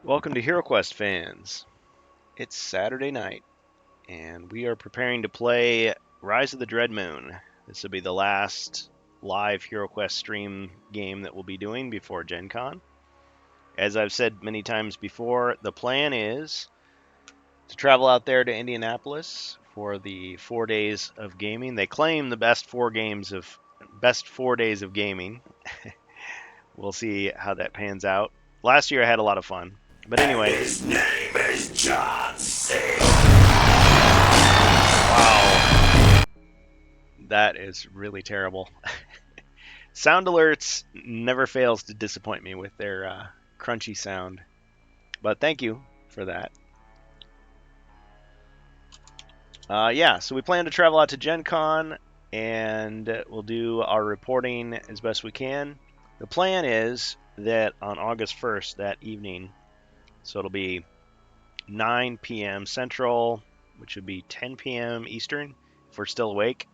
Welcome to HeroQuest fans. It's Saturday night, and we are preparing to play Rise of the Dreadmoon. This will be the last live HeroQuest stream game that we'll be doing before Gen Con. As I've said many times before, the plan is to travel out there to Indianapolis for the 4 days of gaming. They claim the best 4 days of gaming. We'll see how that pans out. Last year I had a lot of fun. But anyway, His name is John C. wow, that is really terrible. Sound Alerts never fails to disappoint me with their crunchy sound. But thank you for that. Yeah, so we plan to travel out to Gen Con and we'll do our reporting as best we can. The plan is that on August 1st, that evening, so it'll be 9 p.m. Central, which would be 10 p.m. Eastern, if we're still awake.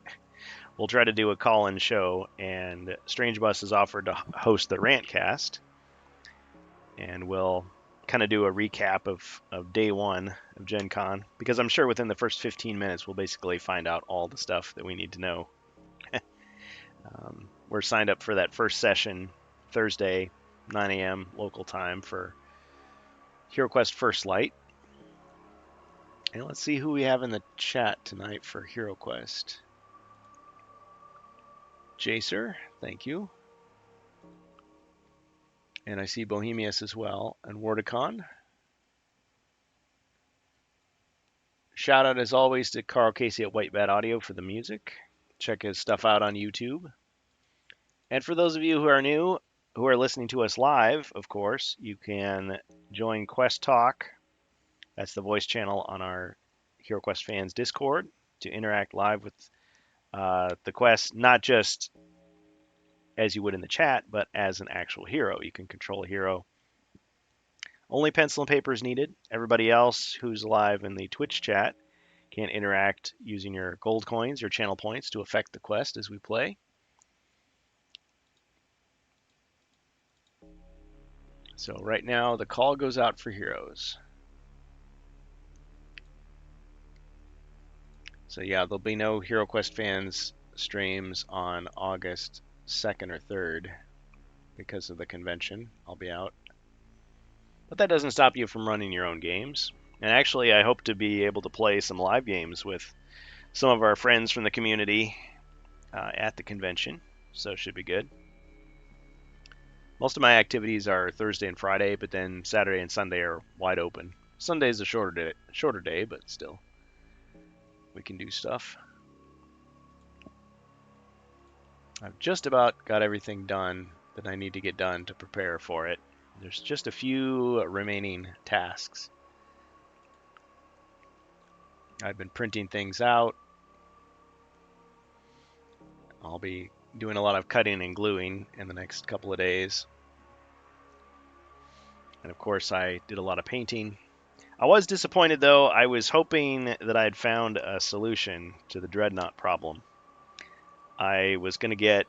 We'll try to do a call-in show, and Strange Bus has offered to host the Rantcast, and we'll kind of do a recap of day one of Gen Con, because I'm sure within the first 15 minutes we'll basically find out all the stuff that we need to know. We're signed up for that first session Thursday, 9 a.m. local time for HeroQuest First Light. And let's see who we have in the chat tonight for HeroQuest. Jacer, thank you. And I see Bohemius as well, and Wardicon. Shout out as always to Carl Casey at White Bat Audio for the music. Check his stuff out on YouTube. And for those of you who are new, who are listening to us live, of course, you can join Quest Talk. That's the voice channel on our HeroQuest fans Discord to interact live with the quest, not just as you would in the chat, but as an actual hero. You can control a hero. Only pencil and paper is needed. Everybody else who's live in the Twitch chat can interact using your gold coins, your channel points to affect the quest as we play. So right now the call goes out for heroes. So yeah, there'll be no HeroQuest fans streams on August 2nd or 3rd because of the convention. I'll be out. But that doesn't stop you from running your own games. And actually, I hope to be able to play some live games with some of our friends from the community at the convention. So it should be good. Most of my activities are Thursday and Friday, but then Saturday and Sunday are wide open. Sunday is a shorter day, but still, we can do stuff. I've just about got everything done that I need to get done to prepare for it. There's just a few remaining tasks. I've been printing things out. I'll be doing a lot of cutting and gluing in the next couple of days. And of course, I did a lot of painting. I was disappointed though. I was hoping that I had found a solution to the Dreadnought problem. I was going to get,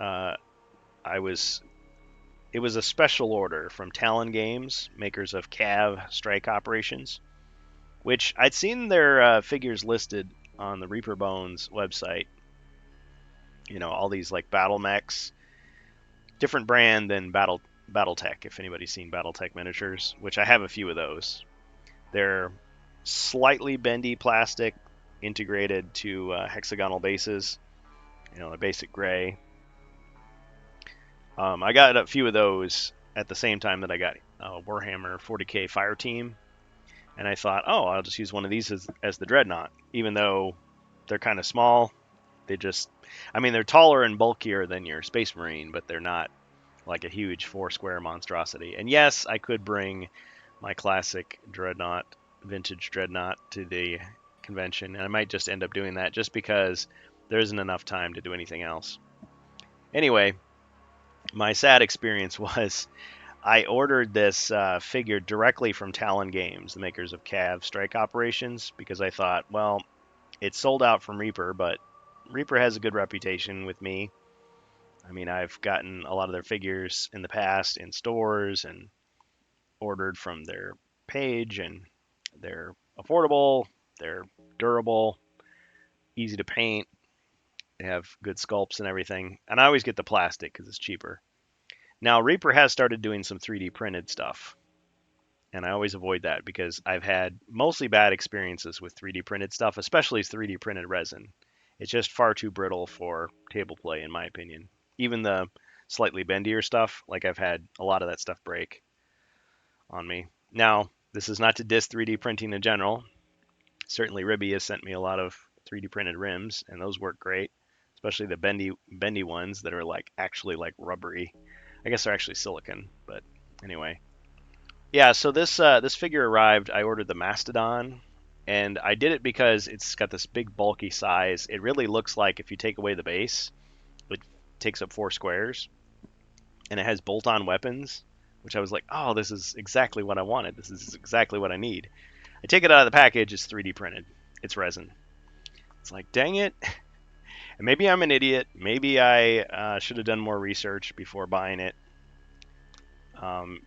it was a special order from Talon Games, makers of Cav Strike Operations, which I'd seen their figures listed on the Reaper Bones website. You know, all these like battle mechs, different brand than BattleTech, if anybody's seen BattleTech miniatures, which I have a few of those. They're slightly bendy plastic integrated to hexagonal bases, you know, a basic gray. I got a few of those at the same time that I got Warhammer 40k Fireteam, and I thought, oh, I'll just use one of these as the Dreadnought, even though they're kind of small. They're taller and bulkier than your Space Marine, but they're not like a huge 4-square monstrosity. And yes, I could bring my classic Dreadnought, vintage Dreadnought, to the convention, and I might just end up doing that just because there isn't enough time to do anything else. Anyway, my sad experience was I ordered this figure directly from Talon Games, the makers of Cav Strike Operations, because I thought, well, it's sold out from Reaper, but Reaper has a good reputation with me. I mean, I've gotten a lot of their figures in the past in stores and ordered from their page, and they're affordable, they're durable, easy to paint, they have good sculpts and everything. And I always get the plastic because it's cheaper. Now, Reaper has started doing some 3D printed stuff, and I always avoid that because I've had mostly bad experiences with 3D printed stuff, especially 3D printed resin. It's just far too brittle for table play, in my opinion. Even the slightly bendier stuff, like I've had a lot of that stuff break on me. Now, this is not to diss 3D printing in general. Certainly, Ribby has sent me a lot of 3D printed rims, and those work great, especially the bendy ones that are like actually like rubbery. I guess they're actually silicon, but anyway. Yeah, so this figure arrived. I ordered the Mastodon, and I did it because it's got this big bulky size. It really looks like if you take away the base, it takes up 4 squares, and it has bolt-on weapons, which I was like, oh, this is exactly what I wanted. This is exactly what I need. I take it out of the package. It's 3D printed. It's resin. It's like, dang it. And maybe I'm an idiot. Maybe I should have done more research before buying it.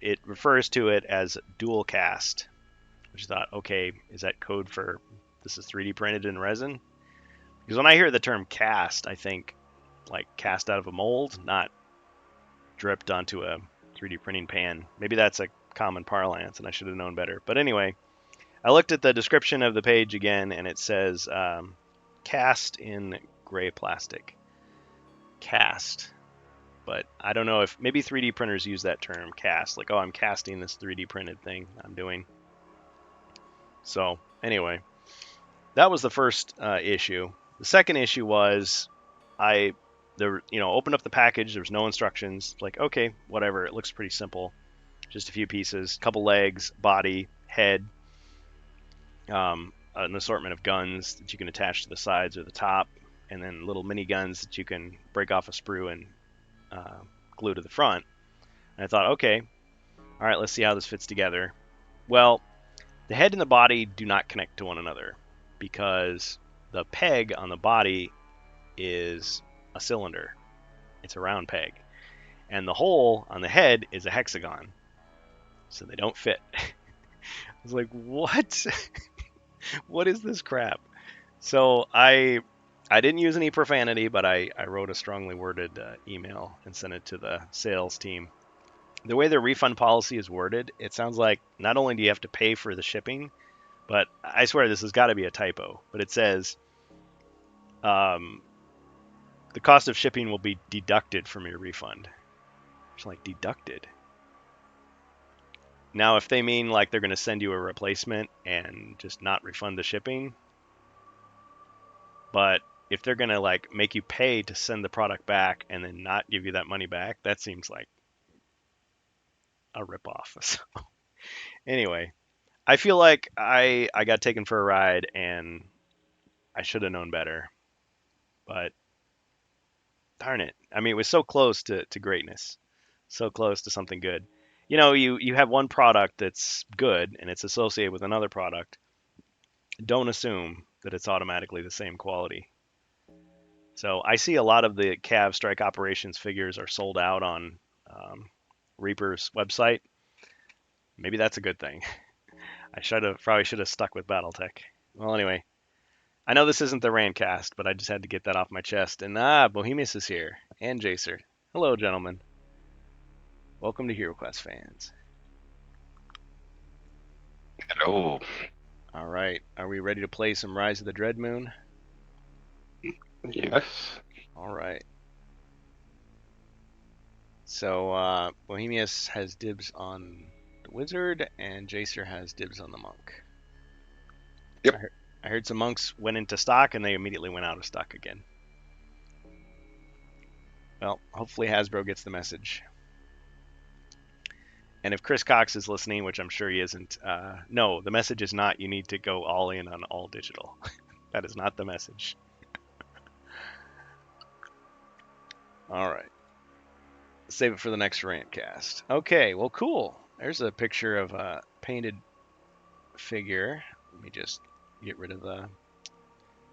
It refers to it as dual cast, which I thought, okay, is that code for this is 3D printed in resin? Because when I hear the term cast, I think like cast out of a mold, not dripped onto a 3D printing pan. Maybe that's a common parlance, and I should have known better. But anyway, I looked at the description of the page again, and it says cast in gray plastic. Cast. But I don't know if maybe 3D printers use that term cast, like, oh, I'm casting this 3D printed thing I'm doing. So anyway, that was the first issue. The second issue was opened up the package. There was no instructions. Like, okay, whatever. It looks pretty simple. Just a few pieces, couple legs, body, head, an assortment of guns that you can attach to the sides or the top, and then little mini guns that you can break off a sprue and glue to the front. And I thought, okay, all right, let's see how this fits together. Well, the head and the body do not connect to one another because the peg on the body is a cylinder. It's a round peg. And the hole on the head is a hexagon. So they don't fit. I was like, what? What is this crap? So I didn't use any profanity, but I wrote a strongly worded email and sent it to the sales team. The way their refund policy is worded, it sounds like not only do you have to pay for the shipping, but I swear this has got to be a typo. But it says the cost of shipping will be deducted from your refund. It's like deducted. Now, if they mean like they're going to send you a replacement and just not refund the shipping, but if they're going to like make you pay to send the product back and then not give you that money back, that seems like a ripoff. So, anyway, I feel like I got taken for a ride and I should have known better. But darn it. I mean, it was so close to greatness, so close to something good. You have one product that's good and it's associated with another product. Don't assume that it's automatically the same quality. So I see a lot of the Cav Strike Operations figures are sold out on Reaper's website. Maybe that's a good thing. I probably should have stuck with BattleTech. Well, anyway, I know this isn't the Randcast, but I just had to get that off my chest. And Bohemius is here, and Jacer. Hello, gentlemen. Welcome to HeroQuest fans. Hello. All right, are we ready to play some Rise of the Dreadmoon? Yes. All right. So Bohemius has dibs on the wizard, and Jacer has dibs on the monk. Yep. I heard some monks went into stock, and they immediately went out of stock again. Well, hopefully Hasbro gets the message. And if Chris Cox is listening, which I'm sure he isn't, no, the message is not you need to go all in on all digital. That is not the message. All right. Save it for the next Rantcast. Okay, well, cool. There's a picture of a painted figure. Let me just get rid of the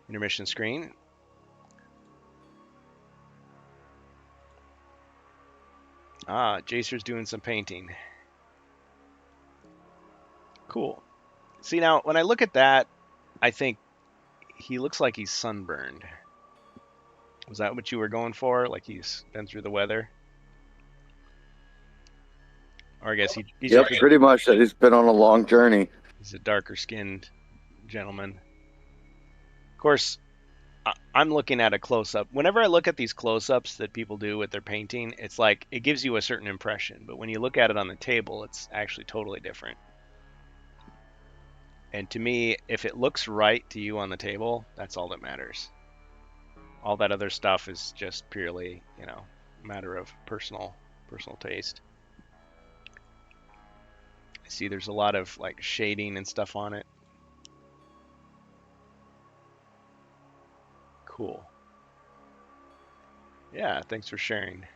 intermission screen. Jacer's doing some painting. Cool. See, now, when I look at that, I think he looks like he's sunburned. Was that what you were going for? Like he's been through the weather? Or I guess he's Yep, just pretty much that he's been on a long journey. he's a darker skinned gentleman. Of course, I'm looking at a close up. Whenever I look at these close ups that people do with their painting, it's like it gives you a certain impression. But when you look at it on the table, it's actually totally different. And to me, if it looks right to you on the table, that's all that matters. All that other stuff is just purely, a matter of personal taste. I see there's a lot of like shading and stuff on it. Cool. Yeah, thanks for sharing.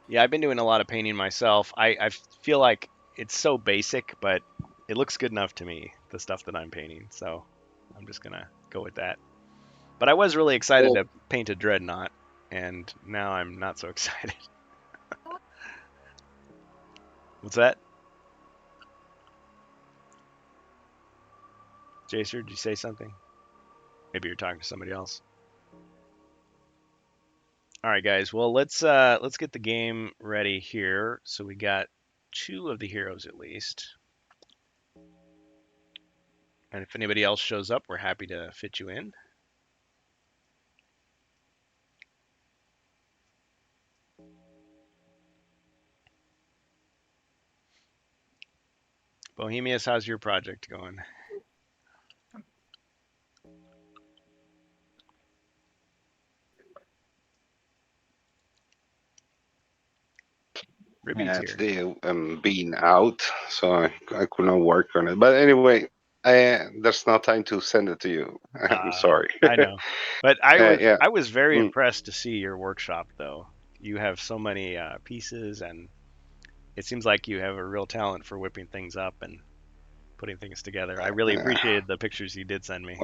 Yeah, I've been doing a lot of painting myself. I feel like it's so basic, but it looks good enough to me, the stuff that I'm painting. So I'm just going to go with that. But I was really excited to paint a dreadnought, and now I'm not so excited. What's that? Jacer, did you say something? Maybe you're talking to somebody else. All right, guys. Well, let's get the game ready here. So we got 2 of the heroes at least. And if anybody else shows up, we're happy to fit you in. Bohemius, how's your project going? Ribby's here. Today I'm being out, so I could not work on it. But anyway, there's no time to send it to you. I'm sorry. I know, but Yeah. I was very Mm. impressed to see your workshop, though. You have so many pieces, and it seems like you have a real talent for whipping things up and putting things together. I really appreciated the pictures you did send me.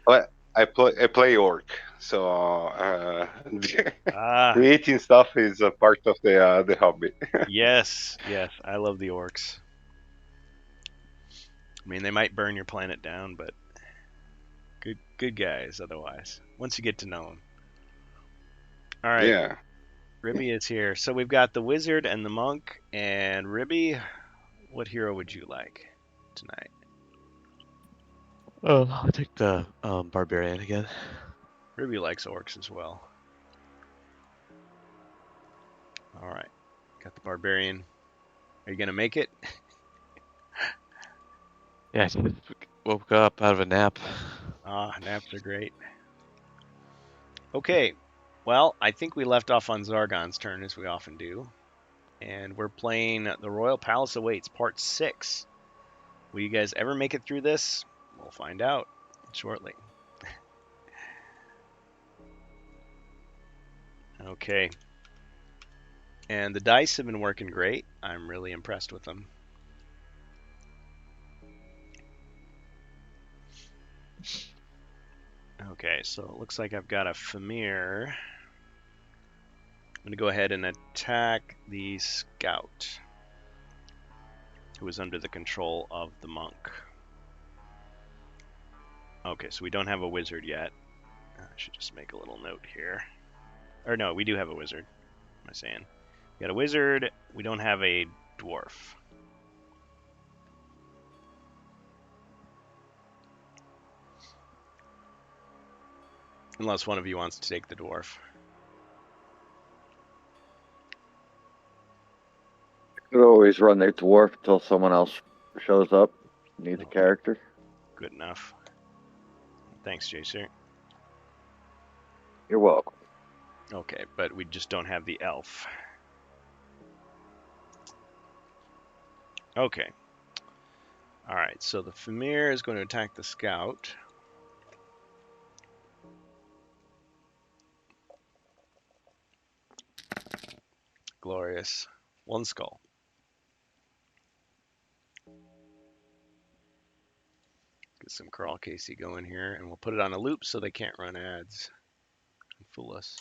But I play orc, so Ah, creating stuff is a part of the hobby. yes, I love the orcs. I mean, they might burn your planet down, but good guys otherwise. Once you get to know them. All right, Yeah. Ribby is here. So we've got the wizard and the monk. And Ribby, what hero would you like tonight? Oh, I'll take the barbarian again. Ribby likes orcs as well. All right, got the barbarian. Are you gonna make it? Yeah, I just woke up out of a nap. Naps are great. Okay, well, I think we left off on Zargon's turn, as we often do. And we're playing The Royal Palace Awaits, Part 6. Will you guys ever make it through this? We'll find out shortly. Okay. And the dice have been working great. I'm really impressed with them. Okay, so it looks like I've got a Famir. I'm going to go ahead and attack the scout, who is under the control of the monk. Okay, so we don't have a wizard yet. I should just make a little note here. Or no, we do have a wizard. What am I saying? We got a wizard. We don't have a dwarf. Unless one of you wants to take the dwarf. Could always run their dwarf until someone else shows up. Needs a character. Good enough. Thanks, Jacer. You're welcome. Okay, but we just don't have the elf. Okay. Alright, so the Famir is going to attack the scout. Glorious. 1 skull. Get some Carl Casey going here, and we'll put it on a loop so they can't run ads and fool us.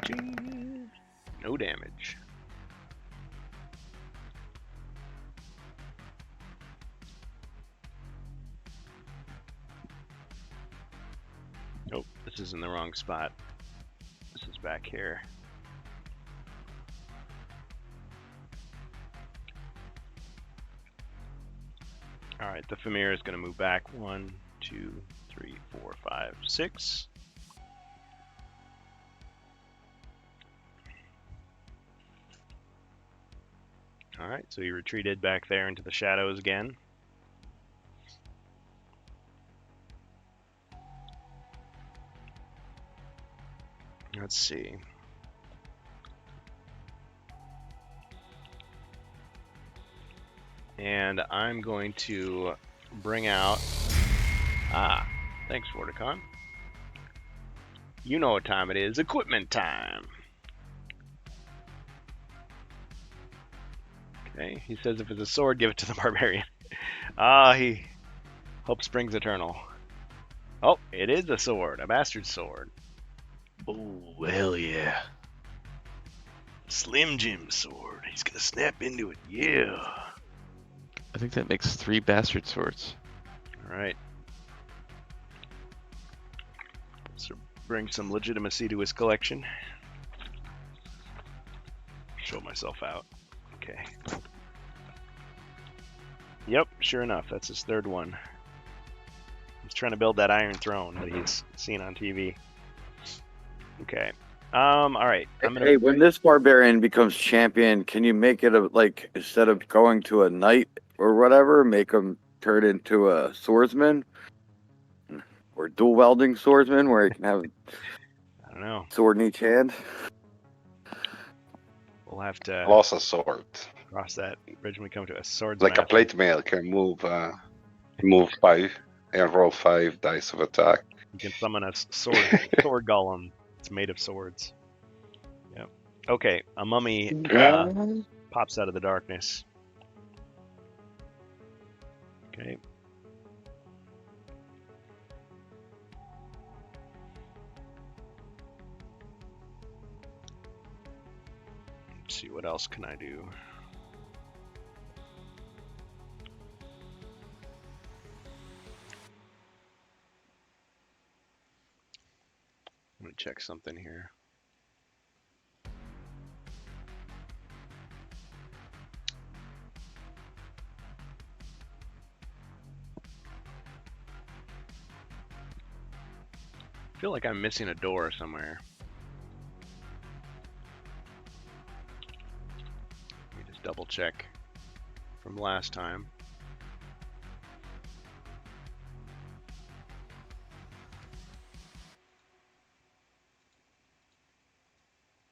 No damage. Nope, this is in the wrong spot. This is back here. Alright, the Famir is going to move back 1, 2, 3, 4, 5, 6. Alright, so he retreated back there into the shadows again. Let's see. And I'm going to bring out... thanks, Vorticon. You know what time it is. Equipment time. Okay, he says if it's a sword, give it to the barbarian. He... Hope springs eternal. Oh, it is a sword. A bastard sword. Oh, hell yeah. Slim Jim sword. He's gonna snap into it. Yeah. I think that makes 3 bastard swords. Alright. So bring some legitimacy to his collection. Show myself out. Okay. Yep, sure enough, that's his 3rd one. He's trying to build that Iron Throne that he's seen on TV. Okay. Alright. Hey, when this barbarian becomes champion, can you make it like, instead of going to a knight or whatever, make him turn into a swordsman? Or dual wielding swordsman where he can have I don't know. sword in each hand? We'll have to Lost a sword. cross that bridge when we come to a sword. Like a plate mail can move 5 and roll 5 dice of attack. You can summon a sword golem. It's made of swords. Yep. Okay, a mummy pops out of the darkness. Okay. Let's see, what else can I do? I'm gonna check something here. I feel like I'm missing a door somewhere. Let me just double check from last time.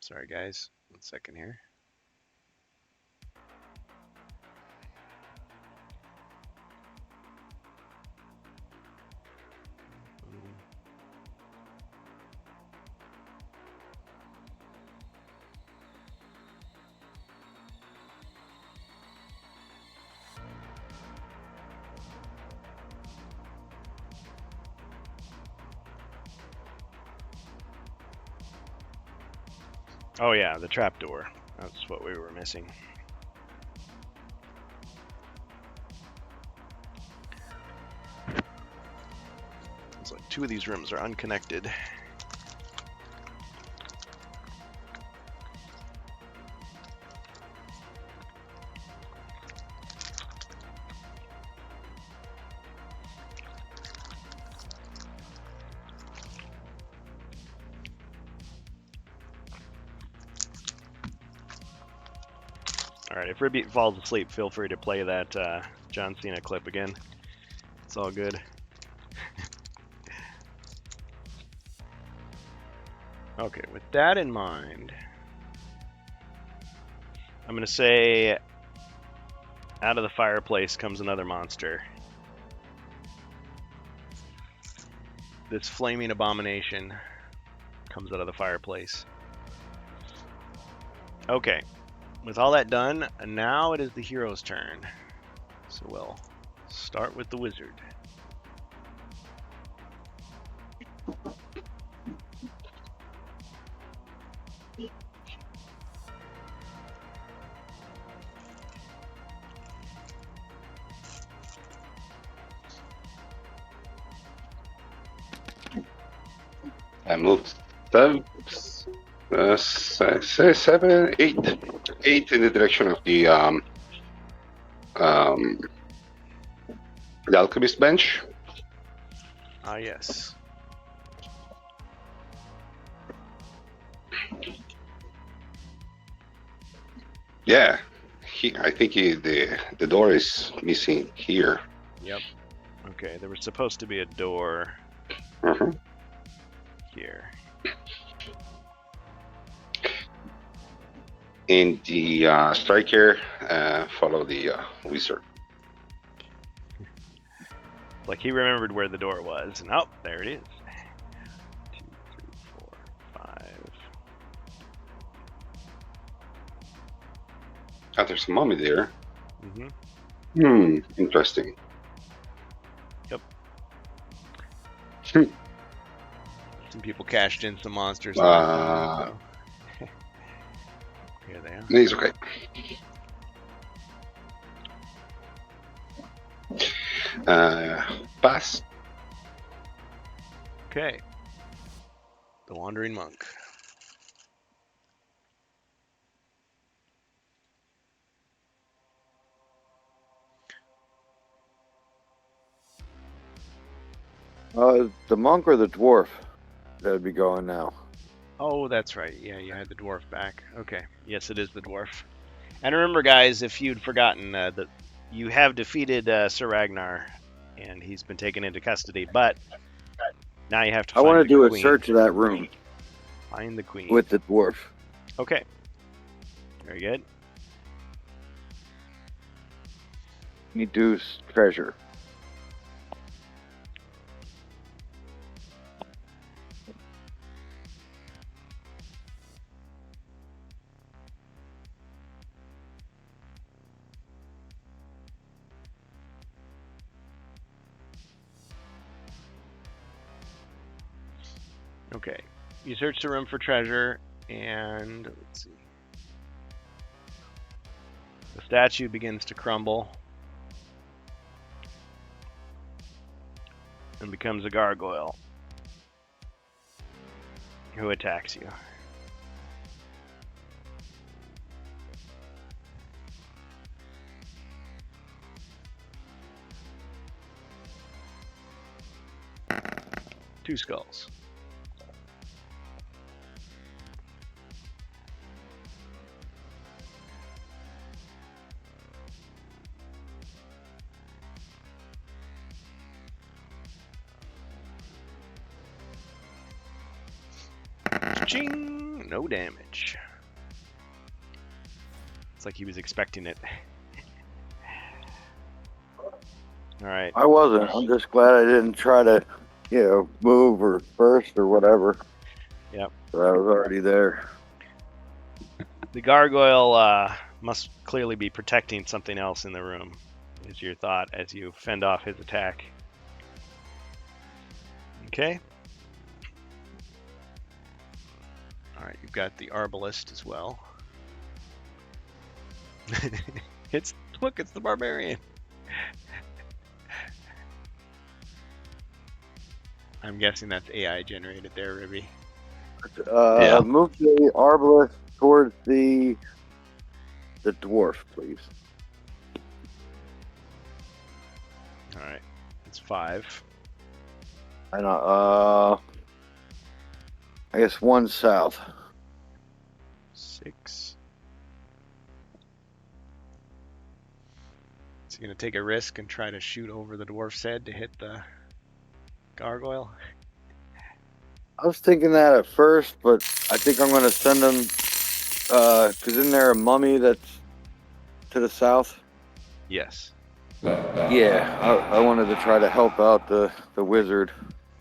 Sorry guys, 1 second here. Oh yeah, the trapdoor. That's what we were missing. It's like 2 of these rooms are unconnected. Alright, if Ribby falls asleep, feel free to play that John Cena clip again. It's all good. Okay, with that in mind, I'm going to say out of the fireplace comes another monster. This flaming abomination comes out of the fireplace. Okay. With all that done, now it is the hero's turn. So we'll start with the wizard. I moved seven, eight in the direction of um, the alchemist bench. Ah, yes. Yeah, I think the door is missing here. Yep. Okay, there was supposed to be a door Uh-huh. here. In the striker, follow the wizard. Like he remembered where the door was, and oh, there it is. 2, 3, 4, 5. Oh, there's a mummy there. Mm-hmm. Interesting. Yep. Hmm. Some people cashed in some monsters. Uh, So. Here they are. It's okay. Pass. Okay. The Wandering Monk. The monk or the dwarf that would be going now? Oh, that's right. Yeah, you had the dwarf back. Okay. Yes, it is the dwarf. And remember, guys, if you'd forgotten, that you have defeated Sir Ragnar, and he's been taken into custody. But now you have to. I want to the do queen. a search of that room Find the queen. with the dwarf. Okay. Very good. Medu's treasure. Okay. You search the room for treasure, and let's see. The statue begins to crumble and becomes a gargoyle who attacks you. Two skulls. Ching! No damage. It's like he was expecting it. Alright. I wasn't. I'm just glad I didn't try to, move or burst or whatever. Yep. So I was already there. The gargoyle must clearly be protecting something else in the room, is your thought as you fend off his attack. Okay. Alright, you've got the arbalist as well. Look, it's the barbarian. I'm guessing that's AI generated there, Ribby. Yeah. Move the arbalist towards the dwarf, please. Alright, it's 5. I guess one south. 6. Is he going to take a risk and try to shoot over the dwarf's head to hit the gargoyle? I was thinking that at first, but I think I'm going to send him, because isn't there a mummy that's to the south? Yes. Yeah, I wanted to try to help out the wizard.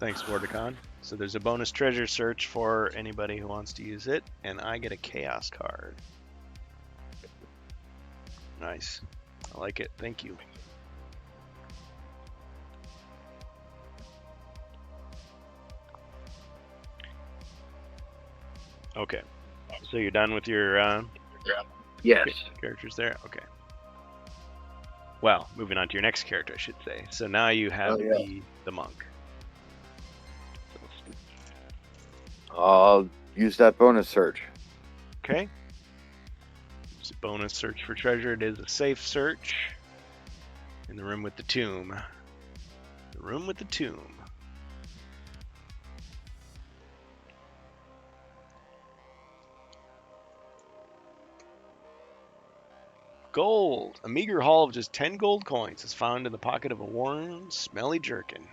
Thanks, Wardicon. So there's a bonus treasure search for anybody who wants to use it, and I get a chaos card. Nice. I like it. Thank you. Okay. So you're done with your Yes. characters there? Okay. Well, moving on to your next character, I should say. So now you have Oh, yeah. the monk. I'll use that bonus search. Okay. It's a bonus search for treasure. It is a safe search. In the room with the tomb. The room with the tomb. Gold. A meager haul of just 10 gold coins is found in the pocket of a worn, smelly jerkin.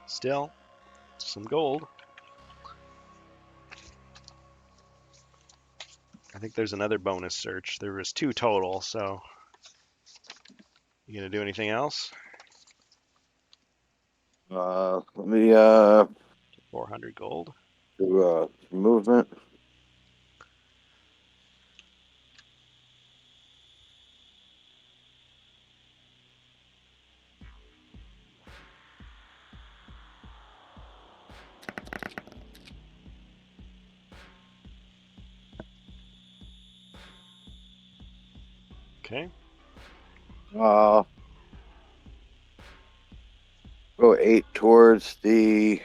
Still, some gold. I think there's another bonus search. There was 2 total, so you gonna do anything else? Let me 400 gold. do movement. Okay. Go 8 towards the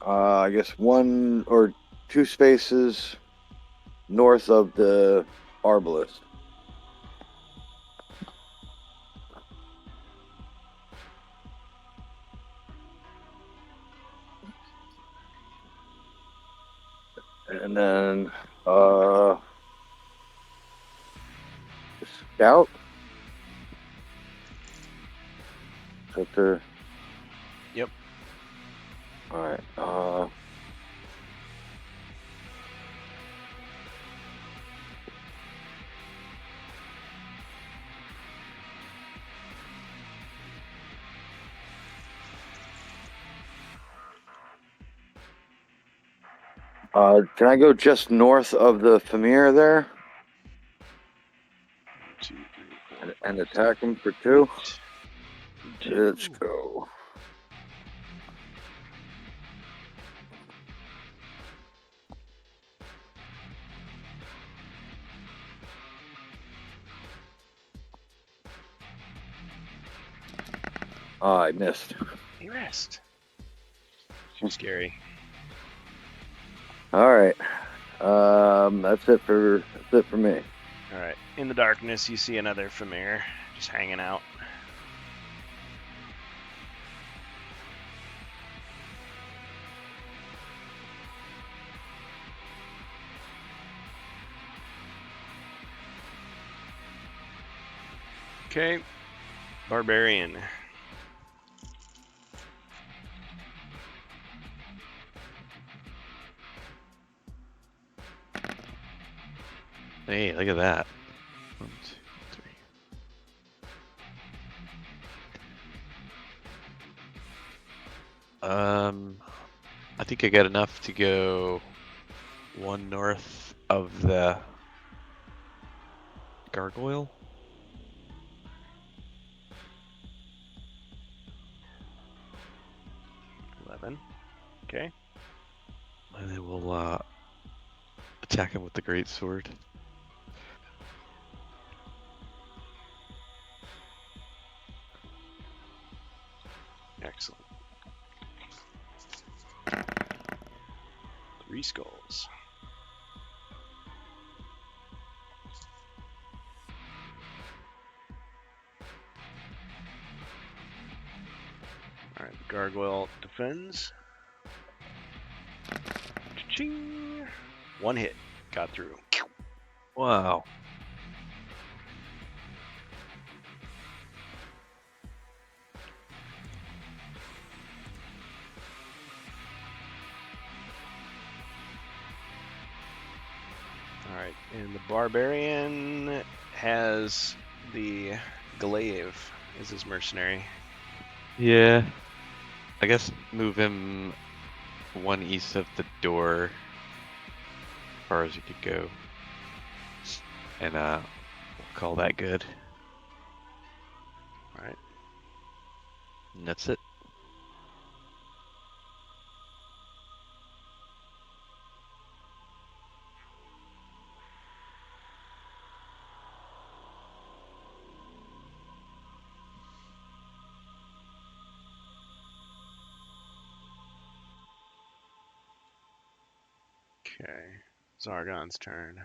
I guess 1 or 2 spaces north of the arbalist. And then scout. Is that the... Yep. All right. Can I go just north of the Famir there 2, 3, 4, and attack him for 2? 8, Let's 2. go. Oh, I missed. Hey, rest. Too scary. All right. That's it for me. All right. In the darkness, you see another Famir just hanging out. Okay. Barbarian. Hey, look at that. 1, 2, 3. I think I got enough to go 1 north of the gargoyle. 11. Okay. And then we'll attack him with the great sword. Excellent. 3 skulls. Alright, the gargoyle defends. Cha-ching! 1 hit. Got through. Wow. Alright, and the barbarian has the glaive as his mercenary. Yeah. I guess move him 1 east of the door as far as you could go. And we'll call that good. Alright. And that's it. Okay. Zargon's turn.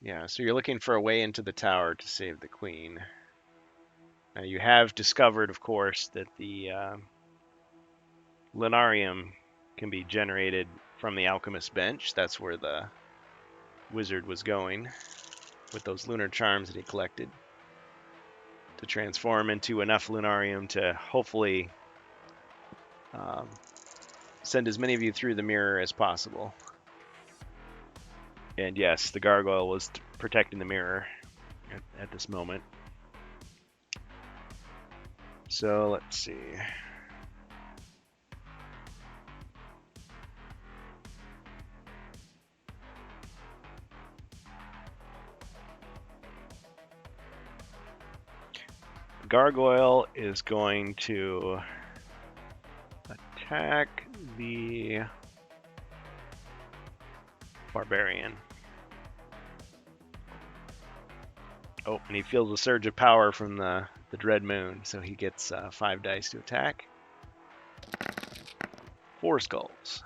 Yeah, so you're looking for a way into the tower to save the queen. Now you have discovered, of course, that the Lunarium can be generated from the Alchemist bench. That's where the wizard was going with those lunar charms that he collected to transform into enough Lunarium to hopefully send as many of you through the mirror as possible. And yes, the gargoyle was protecting the mirror at this moment. So let's see. Gargoyle is going to attack the barbarian. Oh, and he feels a surge of power from the Dread Moon, so he gets 5 dice to attack. 4 skulls.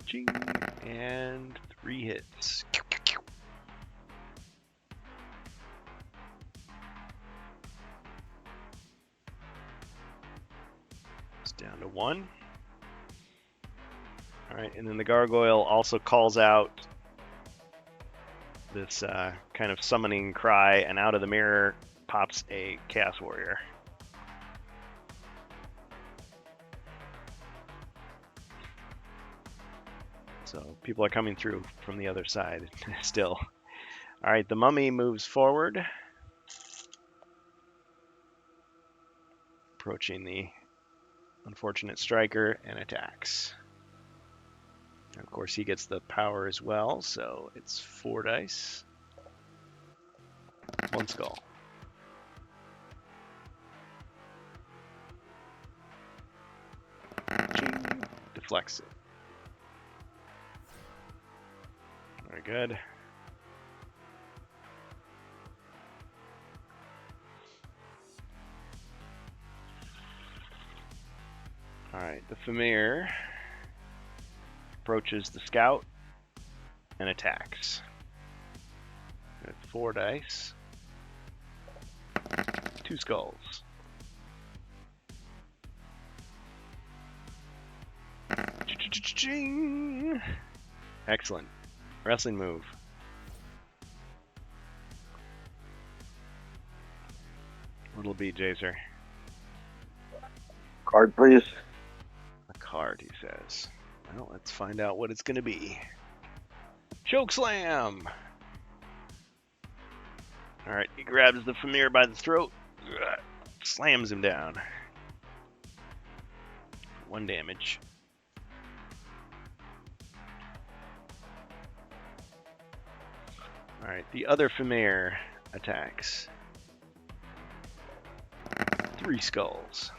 Ching, and 3 hits. It's down to 1. Alright, and then the gargoyle also calls out this kind of summoning cry, and out of the mirror pops a Chaos Warrior. So people are coming through from the other side still. All right, the mummy moves forward, approaching the unfortunate striker and attacks. And of course, he gets the power as well, so it's 4 dice. 1 skull. Ching, deflects it. Very good. Alright, the familiar approaches the scout and attacks. With 4 dice. 2 skulls. Ching. Excellent. Wrestling move. What'll it be, Jaser? Card, please. A card, he says. Well, let's find out what it's going to be. Choke slam! Alright, he grabs the familiar by the throat, slams him down. 1 damage. Alright, the other familiar attacks. 3 skulls.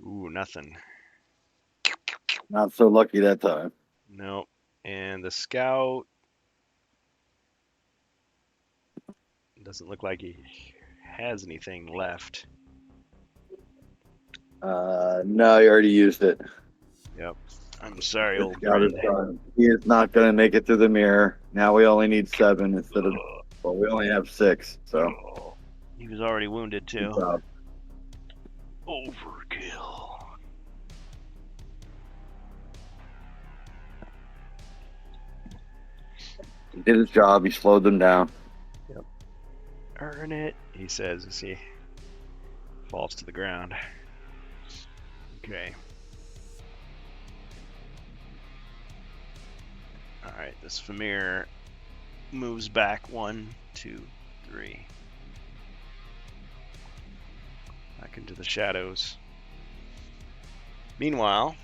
Ooh, nothing. Not so lucky that time. Nope. And the scout doesn't look like he has anything left. No, you already used it. Yep. I'm sorry, This old scout is friend. done. He is not going to make it through the mirror. Now we only need 7 instead of, well, we only have 6. So He was already wounded good too. job. Overkill. He did his job. He slowed them down. Earn it, he says as he falls to the ground. Okay. Alright, this Famir moves back 1, 2, 3. Back into the shadows. Meanwhile,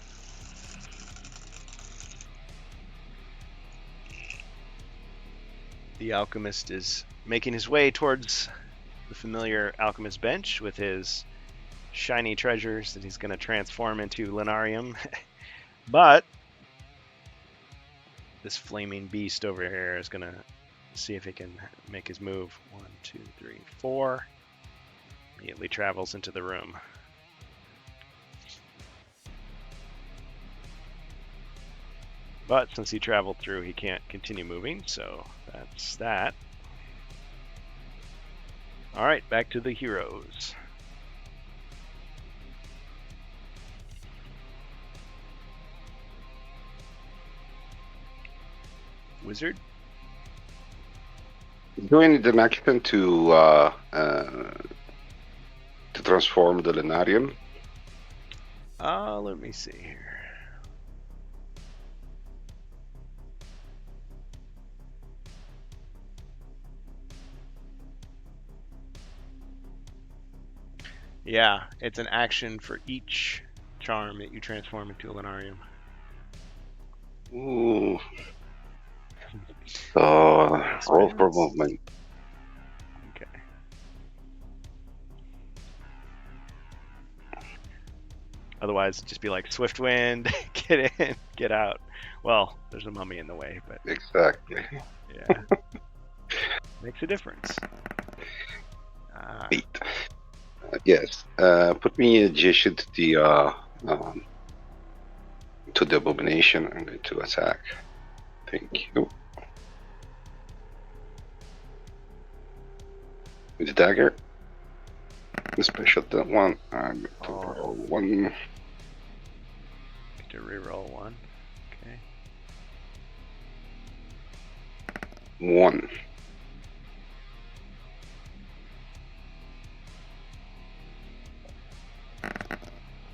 the alchemist is making his way towards the familiar alchemist bench with his shiny treasures that he's going to transform into Lenarium. But this flaming beast over here is going to see if he can make his move. 1, 2, 3, 4. Immediately travels into the room. But since he traveled through, he can't continue moving, so that's that. Alright, back to the heroes. Wizard? Do we need an action to transform the Lenarium? Let me see here. Yeah, it's an action for each charm that you transform into a Lenarium. Ooh. So, roll for Experience? movement. Okay. Otherwise, it'd just be like Swift Wind, get in, get out. Well, there's a mummy in the way, but Exactly. yeah. Makes a difference. Wait. Yes. Put me adjacent to the abomination. I'm going to attack. Thank you. With the dagger. The special that one. I'm going to roll 1. Get to reroll 1. Okay. 1.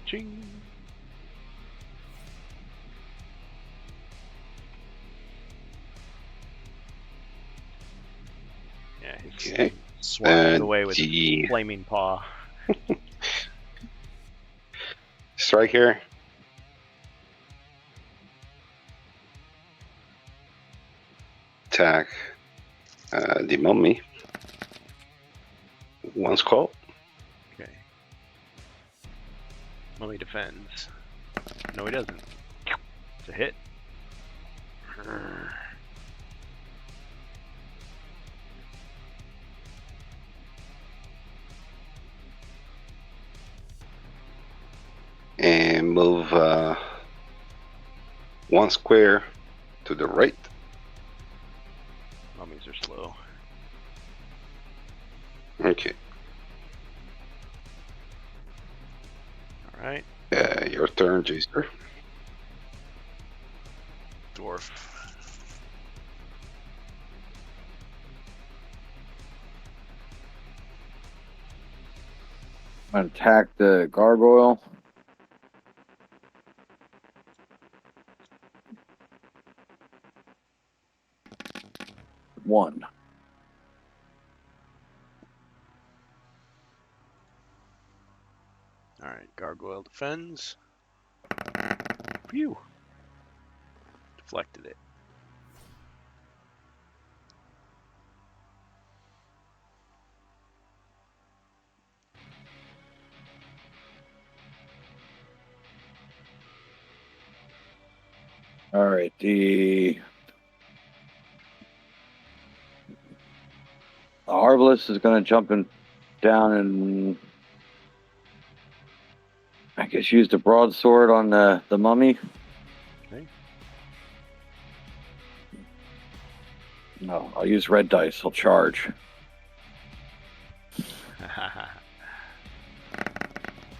Ching. Yeah, he's Okay. swatting away with the flaming paw. strike here. Attack the mummy. Once called. Okay. Mummy defends. No, he doesn't. It's a hit. And move 1 square to the right. Mummies are slow. Okay. Alright. Your turn, Jaster. Dwarf. I'm gonna attack the gargoyle. One. Alright, Gargoyle defends. Phew. Deflected it. All right, the Arbalest is going to jump in, down and I guess use the broadsword on the mummy. Okay. No, I'll use red dice. I'll charge.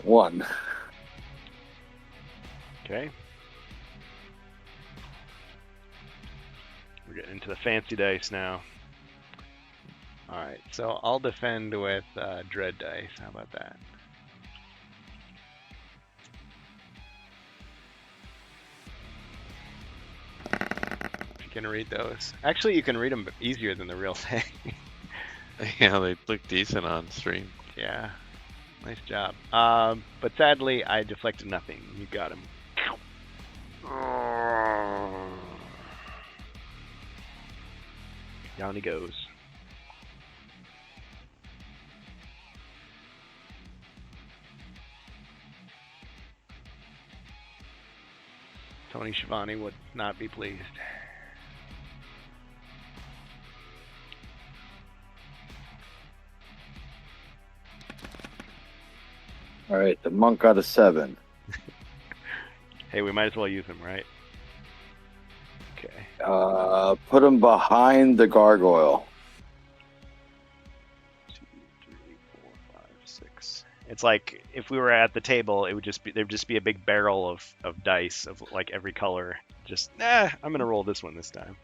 1. Okay. We're getting into the fancy dice now. Alright, so I'll defend with Dread dice. How about that? you can read those. Actually, you can read them easier than the real thing. Yeah, they look decent on stream. Yeah, nice job. But sadly, I deflected nothing. You got him. Down he goes. Tony Schiavone would not be pleased. All right, the monk got a 7. Hey, we might as well use him, right? Okay. Put him behind the gargoyle. 2, 3, 4, 5, 6. It's like if we were at the table, it would just be there'd just be a big barrel of dice of like every color. Just I'm gonna roll this one this time.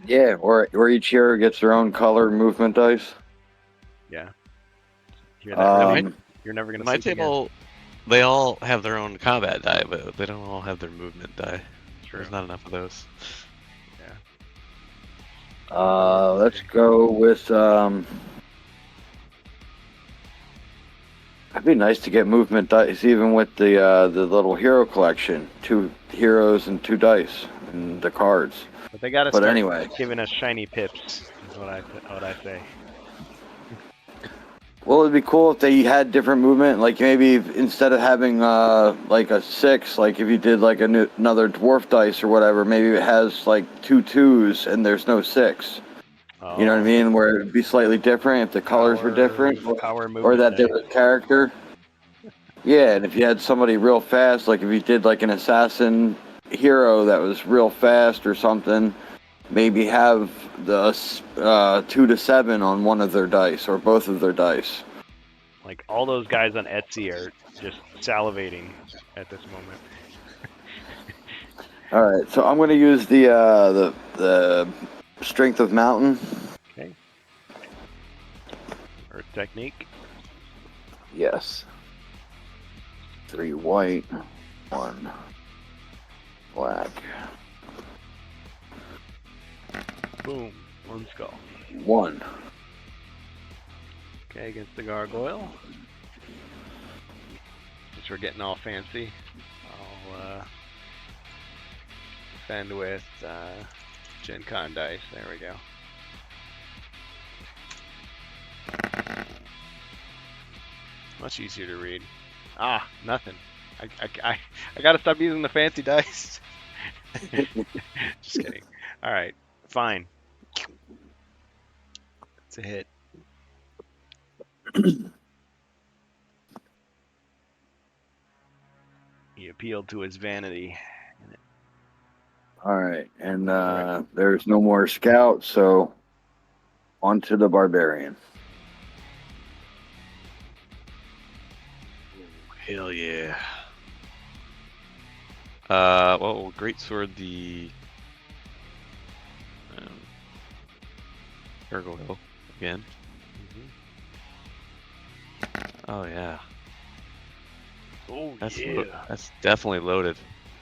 Yeah, or each hero gets their own color movement dice. Yeah. Hear that, Billy? Um, You're never gonna My sleep table, they all have their own combat die, but they don't all have their movement die. again. True. There's not enough of those. let's go with It'd be nice to get movement dice, even with the little hero collection. 2 heroes and 2 dice and the cards. But they gotta But start anyway. giving us shiny pips. Is what I say. Well, it'd be cool if they had different movement. Like maybe instead of having like a 6, like if you did like another dwarf dice or whatever, maybe it has like 2 2s and there's no 6. You know what I mean? Where it'd be slightly different if the colors were different, Power or that there movement was a character. Yeah, and if you had somebody real fast, like if you did like an assassin hero that was real fast or something, maybe have the 2 to 7 on one of their dice or both of their dice. Like all those guys on Etsy are just salivating at this moment. All right, so I'm going to use the strength of mountain. Okay. Earth technique. Yes. 3 white, 1 black, Boom. 1 skull. 1. Okay, against the gargoyle. Since we're getting all fancy, I'll defend with Gen Con dice. There we go. Much easier to read. Ah, nothing. I gotta stop using the fancy dice. Just kidding. All right, fine. It's a hit. He appealed to his vanity. All right, and there's no more scout, so on to the barbarian. Hell yeah. Well, great sword the gargoyle again. Oh yeah. Oh That's yeah. that's definitely loaded.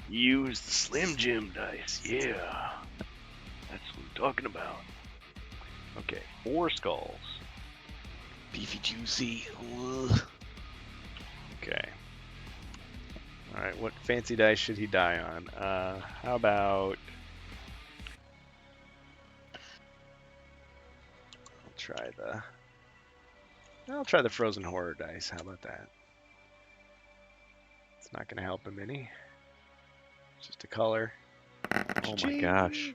Use the Slim Jim dice. Yeah. That's what I'm talking about. Okay, 4 skulls. Beefy juicy. Okay. Alright, what fancy dice should he die on? How about... I'll try the Frozen Horror dice. How about that? It's not going to help him any. It's just a color. Oh my gosh.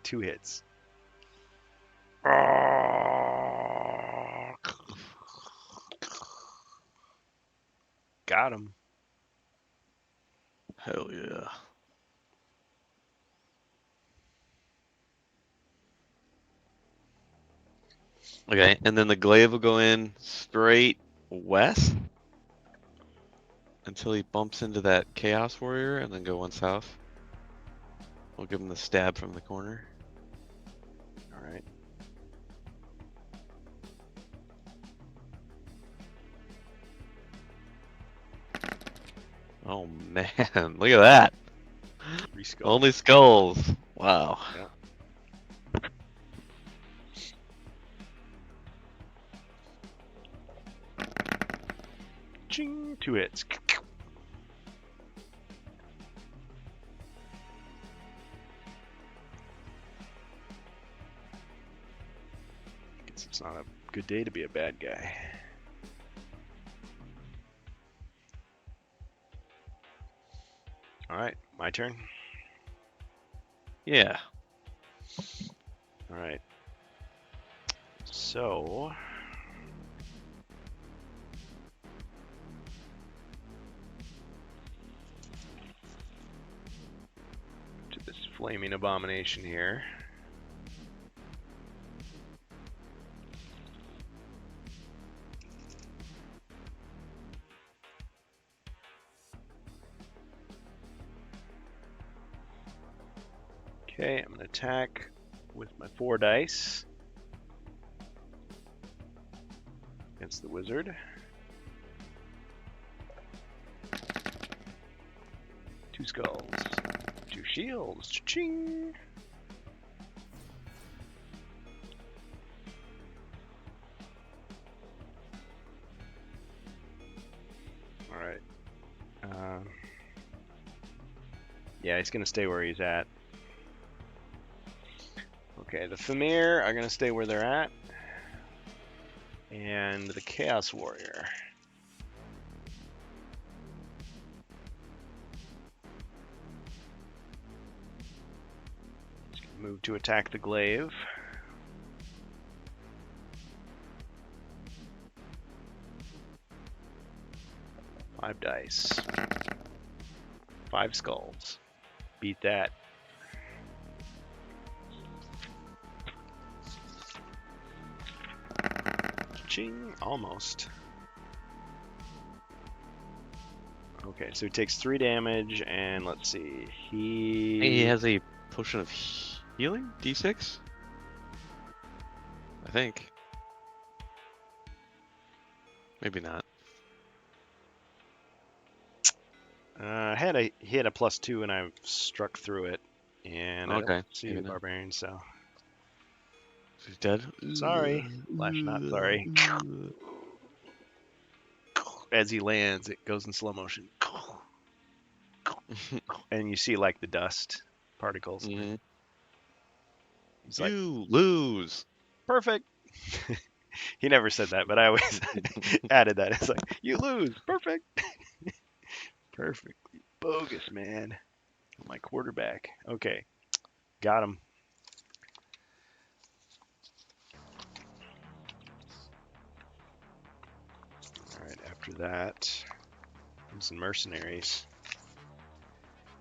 2 hits. Got him. Hell yeah. Okay, and then the glaive will go in straight west until he bumps into that Chaos Warrior and then go 1 south. We'll give him the stab from the corner. Alright. Oh man, look at that. 3 skulls. Only skulls. Wow. Ching, 2 hits. Guess it's not a good day to be a bad guy. All right, my turn. Yeah. All right. So to this flaming abomination here. Okay, I'm going to attack with my 4 dice against the wizard. 2 skulls, 2 shields, cha-ching! Alright. Yeah, he's going to stay where he's at. Okay, the Famir are going to stay where they're at. And the Chaos Warrior. Move to attack the glaive. Five dice. 5 skulls. Beat that. Ching, almost. Okay, so he takes 3 damage, and let's see. He has a potion of healing? D6? I think. Maybe not. He had a +2, and I've struck through it, and I Okay, don't see maybe the not. barbarian, so He's dead. sorry. Slash not sorry. As he lands, it goes in slow motion, and you see like the dust particles. Mhm. He's like, You lose. perfect. He never said that, but I always added that. It's like, you lose, perfect. Perfectly bogus, man. My quarterback. Okay, got him. All right, after that, some mercenaries.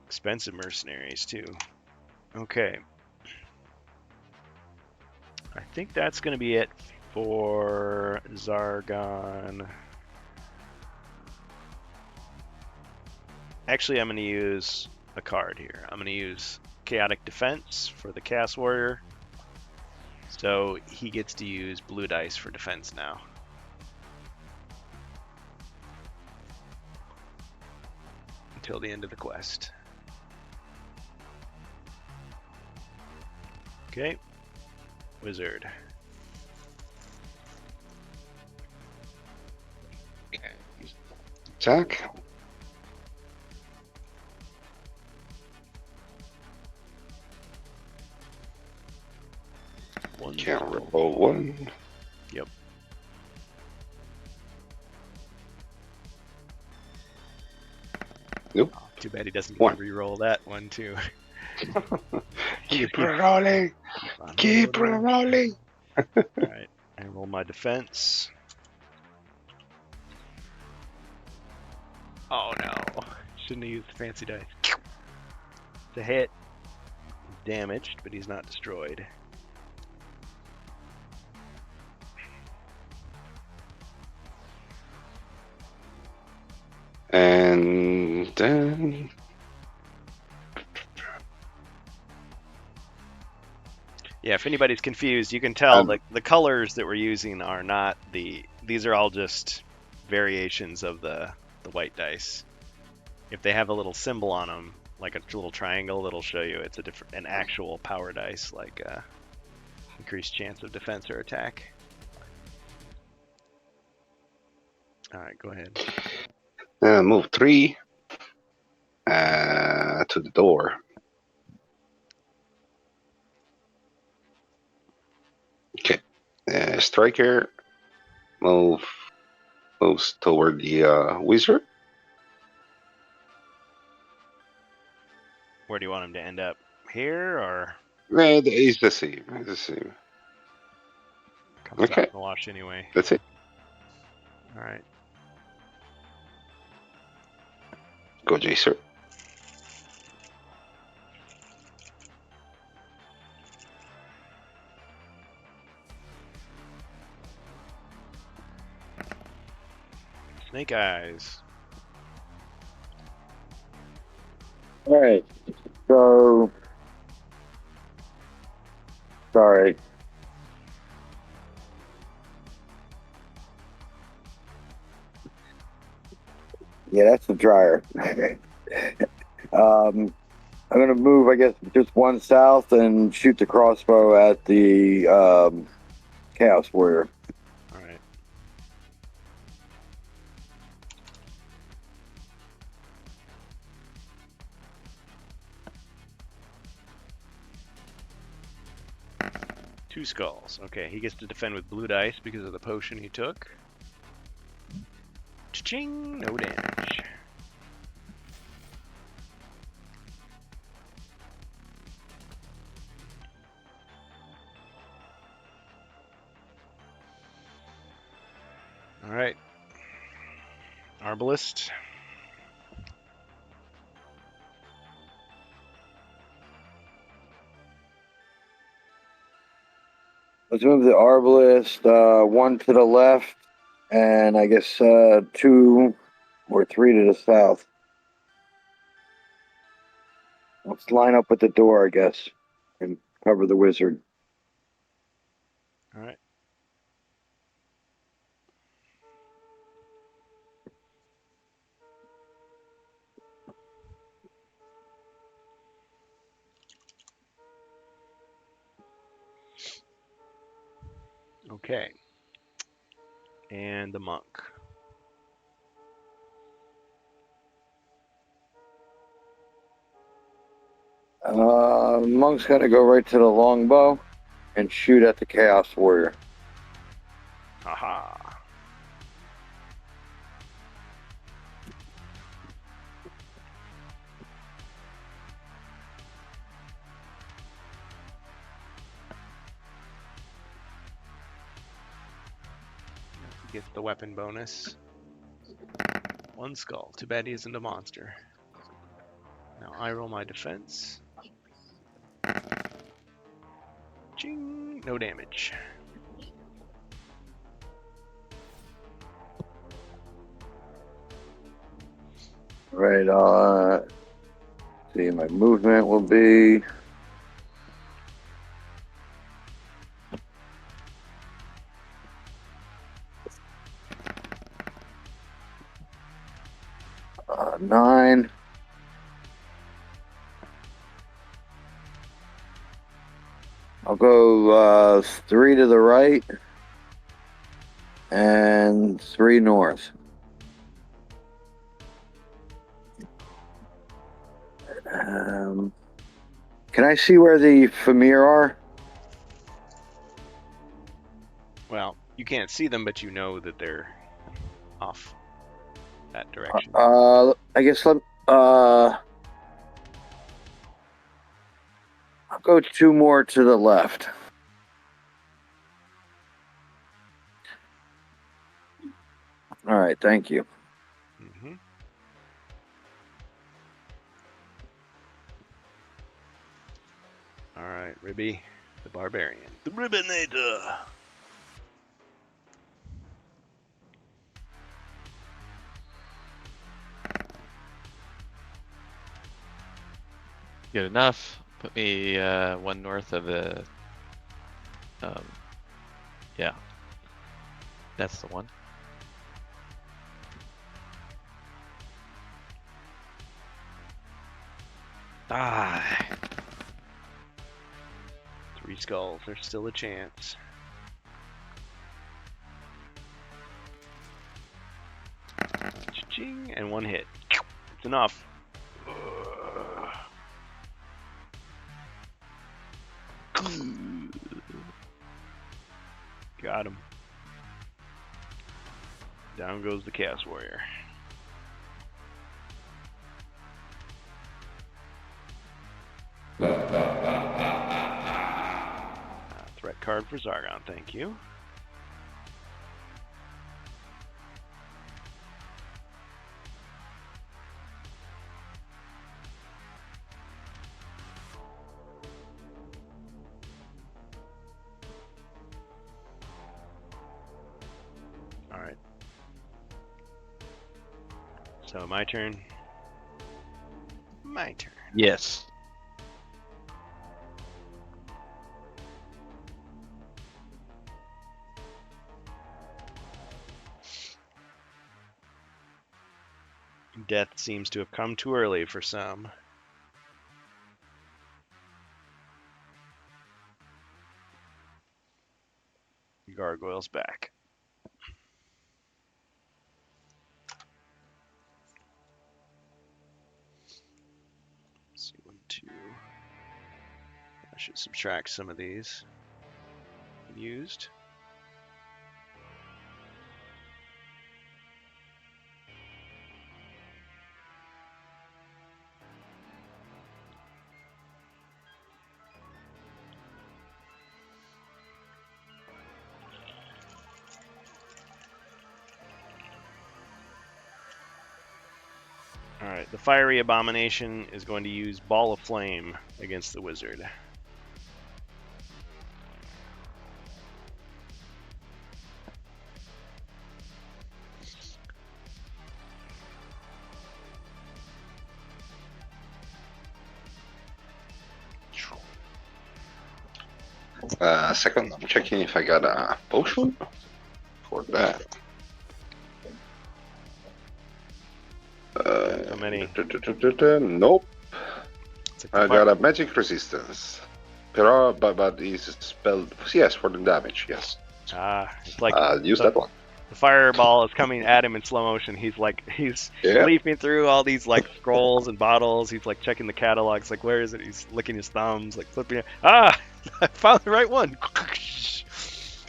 Expensive mercenaries, too. Okay. I think that's going to be it for Zargon. Actually, I'm going to use a card here. I'm going to use Chaotic Defense for the Chaos Warrior. So he gets to use blue dice for defense now. Until the end of the quest. Okay. Wizard. Attack. One Can't skull. roll 1. Yep. Nope. Oh, too bad he doesn't get One. to re-roll that one too. Keep rolling. on Keep rolling. rolling. Alright, I roll my defense. Oh no. Shouldn't have used the fancy dice. It's a hit. He's damaged, but he's not destroyed. And then Yeah, if anybody's confused, you can tell Um, the colors that we're using are not these are all just variations of the white dice. If they have a little symbol on them, like a little triangle that'll show you it's an actual power dice, like increased chance of defense or attack. All right, go ahead. Move 3 to the door. Okay. Striker moves toward the wizard. Where do you want him to end up? Here or It's the same. It's the same. comes Okay. out in the wash anyway? That's it. All right. Go, Jacer. Snake eyes. All right. So, sorry. Yeah, that's the dryer. I'm gonna move, I guess, just one south and shoot the crossbow at the Chaos Warrior. All right. Two skulls. Okay, he gets to defend with blue dice because of the potion he took. Cha-ching! No damage. All right. Arbalist. Let's move the Arbalist one to the left, and I guess 2 or 3 to the south. Let's line up with the door, I guess, and cover the wizard. All right. Okay. And the monk. Monk's gonna go right to the longbow and shoot at the Chaos Warrior. Haha. Gets the weapon bonus. One skull. Too bad he isn't a monster. Now I roll my defense. Ching! No damage. Right, see, my movement will be... nine. I'll go 3 to the right and 3 north. Can I see where the Famir are? Well, you can't see them, but you know that they're off that direction. I guess I'll go 2 more to the left. All right, thank you. Mm-hmm. All right, Ribby, the barbarian. The Ribbinator. Good enough. Put me 1 north of the. Yeah. That's the one. Ah. 3 skulls. There's still a chance. Cha-ching, and 1 hit. It's enough. Got him. Down goes the Chaos Warrior. Threat card for Zargon, thank you. Alright. So my turn. My turn. Yes. Death seems to have come too early for some. Gargoyle's back. Let's see, 1, 2. I should subtract some of these. Used. Alright, the Fiery Abomination is going to use Ball of Flame against the Wizard. Second, I'm checking if I got a potion for that. How many? Nope. It's like I the got a magic resistance. But is spelled, yes, for the damage, yes. It's like Use the, that one. the fireball is coming at him in slow motion. He's Yeah. leaping through all these like scrolls and bottles. He's like checking the catalogs, like where is it? He's licking his thumbs, like flipping it. I found the right one.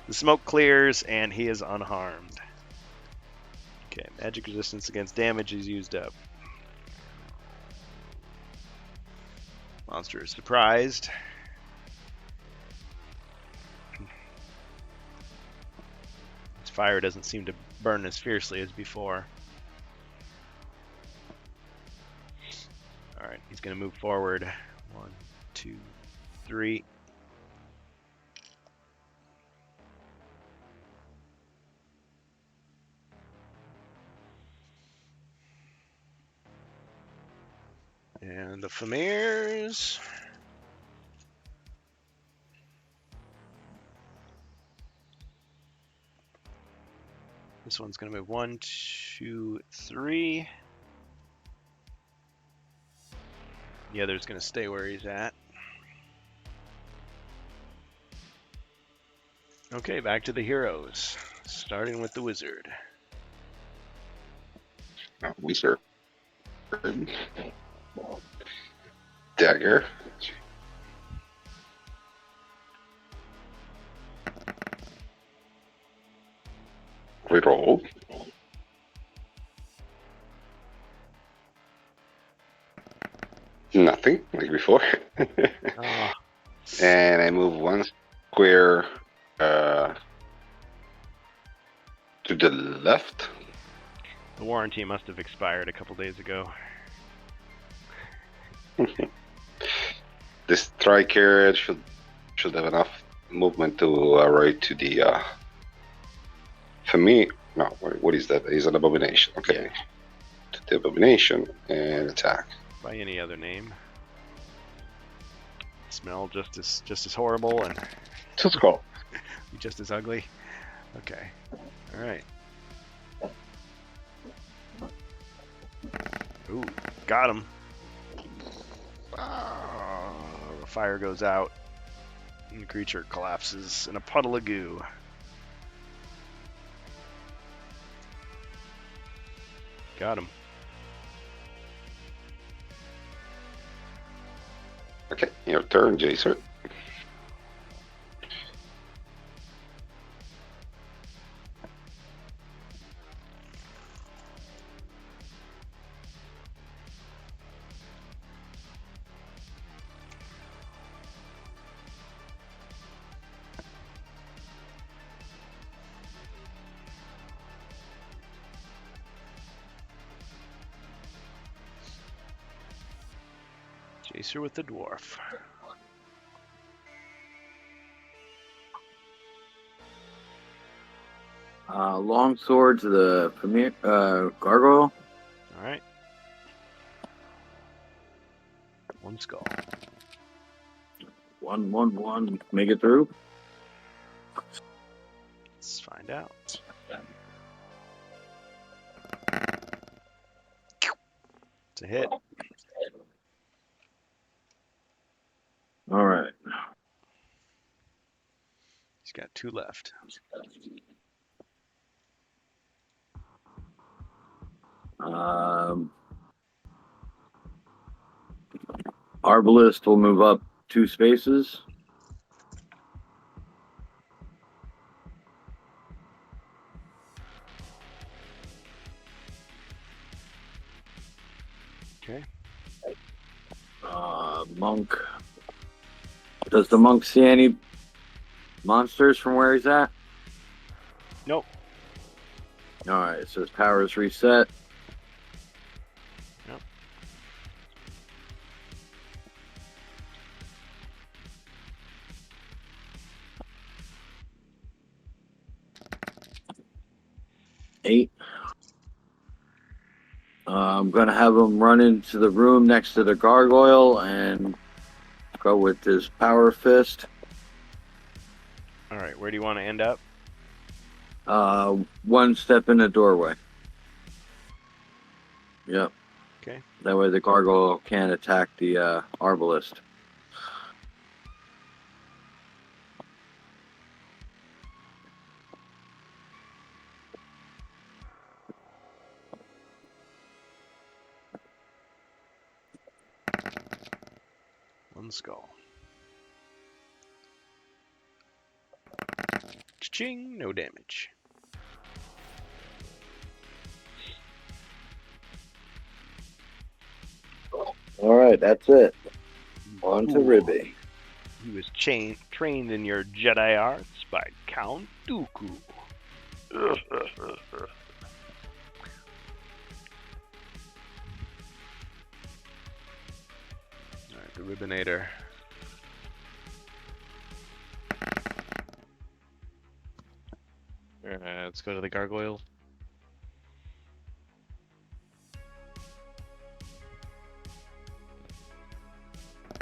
The smoke clears and he is unharmed. Okay, magic resistance against damage is used up. Monster is surprised. His fire doesn't seem to burn as fiercely as before. Alright, he's going to move forward. 1, 2, 3. And the Famirs. This one's going to move 1, 2, 3. The other's going to stay where he's at. Okay, back to the heroes. Starting with the Wizard. Wizard. Dagger. Reroll. Nothing, like before. Oh, And I move 1 square to the left. the warranty must have expired a couple days ago. This tri-carriage should have enough movement to right to the for me. No, what is that? Is an abomination. Okay, to the abomination and attack. By any other name. Smell just as horrible and Just go. be just as ugly. Okay. All right. Ooh, got him. fire goes out, and the creature collapses in a puddle of goo. Got him. Okay, your turn, Jason. Jacer with the dwarf. Long sword to the premier gargoyle. All right. One skull. 1/1/1. Make it through. Let's find out. It's a hit. All right. He's got 2 left. Arbalist will move up 2 spaces. Okay. Monk. Does the monk see any monsters from where he's at? Nope. All right, so his power is reset. Yep. Eight. I'm gonna have him run into the room next to the gargoyle and go with his power fist. All right. Where do you want to end up? 1 step in the doorway. Yep. Okay. That way the gargoyle can't attack the arbalist. One skull. Cha-ching! No damage. All right, that's it. On to Ooh. Ribby. He was trained in your Jedi arts by Count Dooku. Alright, the Ribbinator. Let's go to the gargoyle.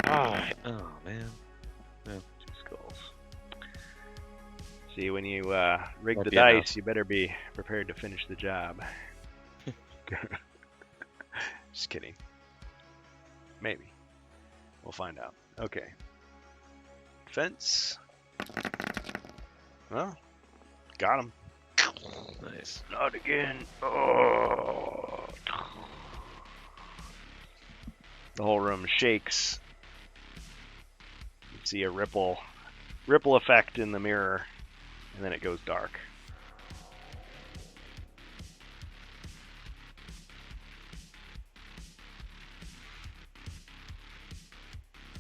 Oh man. 2 skulls. See, when you rig That'd the be dice, you better be prepared to finish the job. Just kidding. Maybe. We'll find out. Okay. Fence. Well, got him. Nice. Not again. Oh. The whole room shakes. You see a ripple effect in the mirror, and then it goes dark.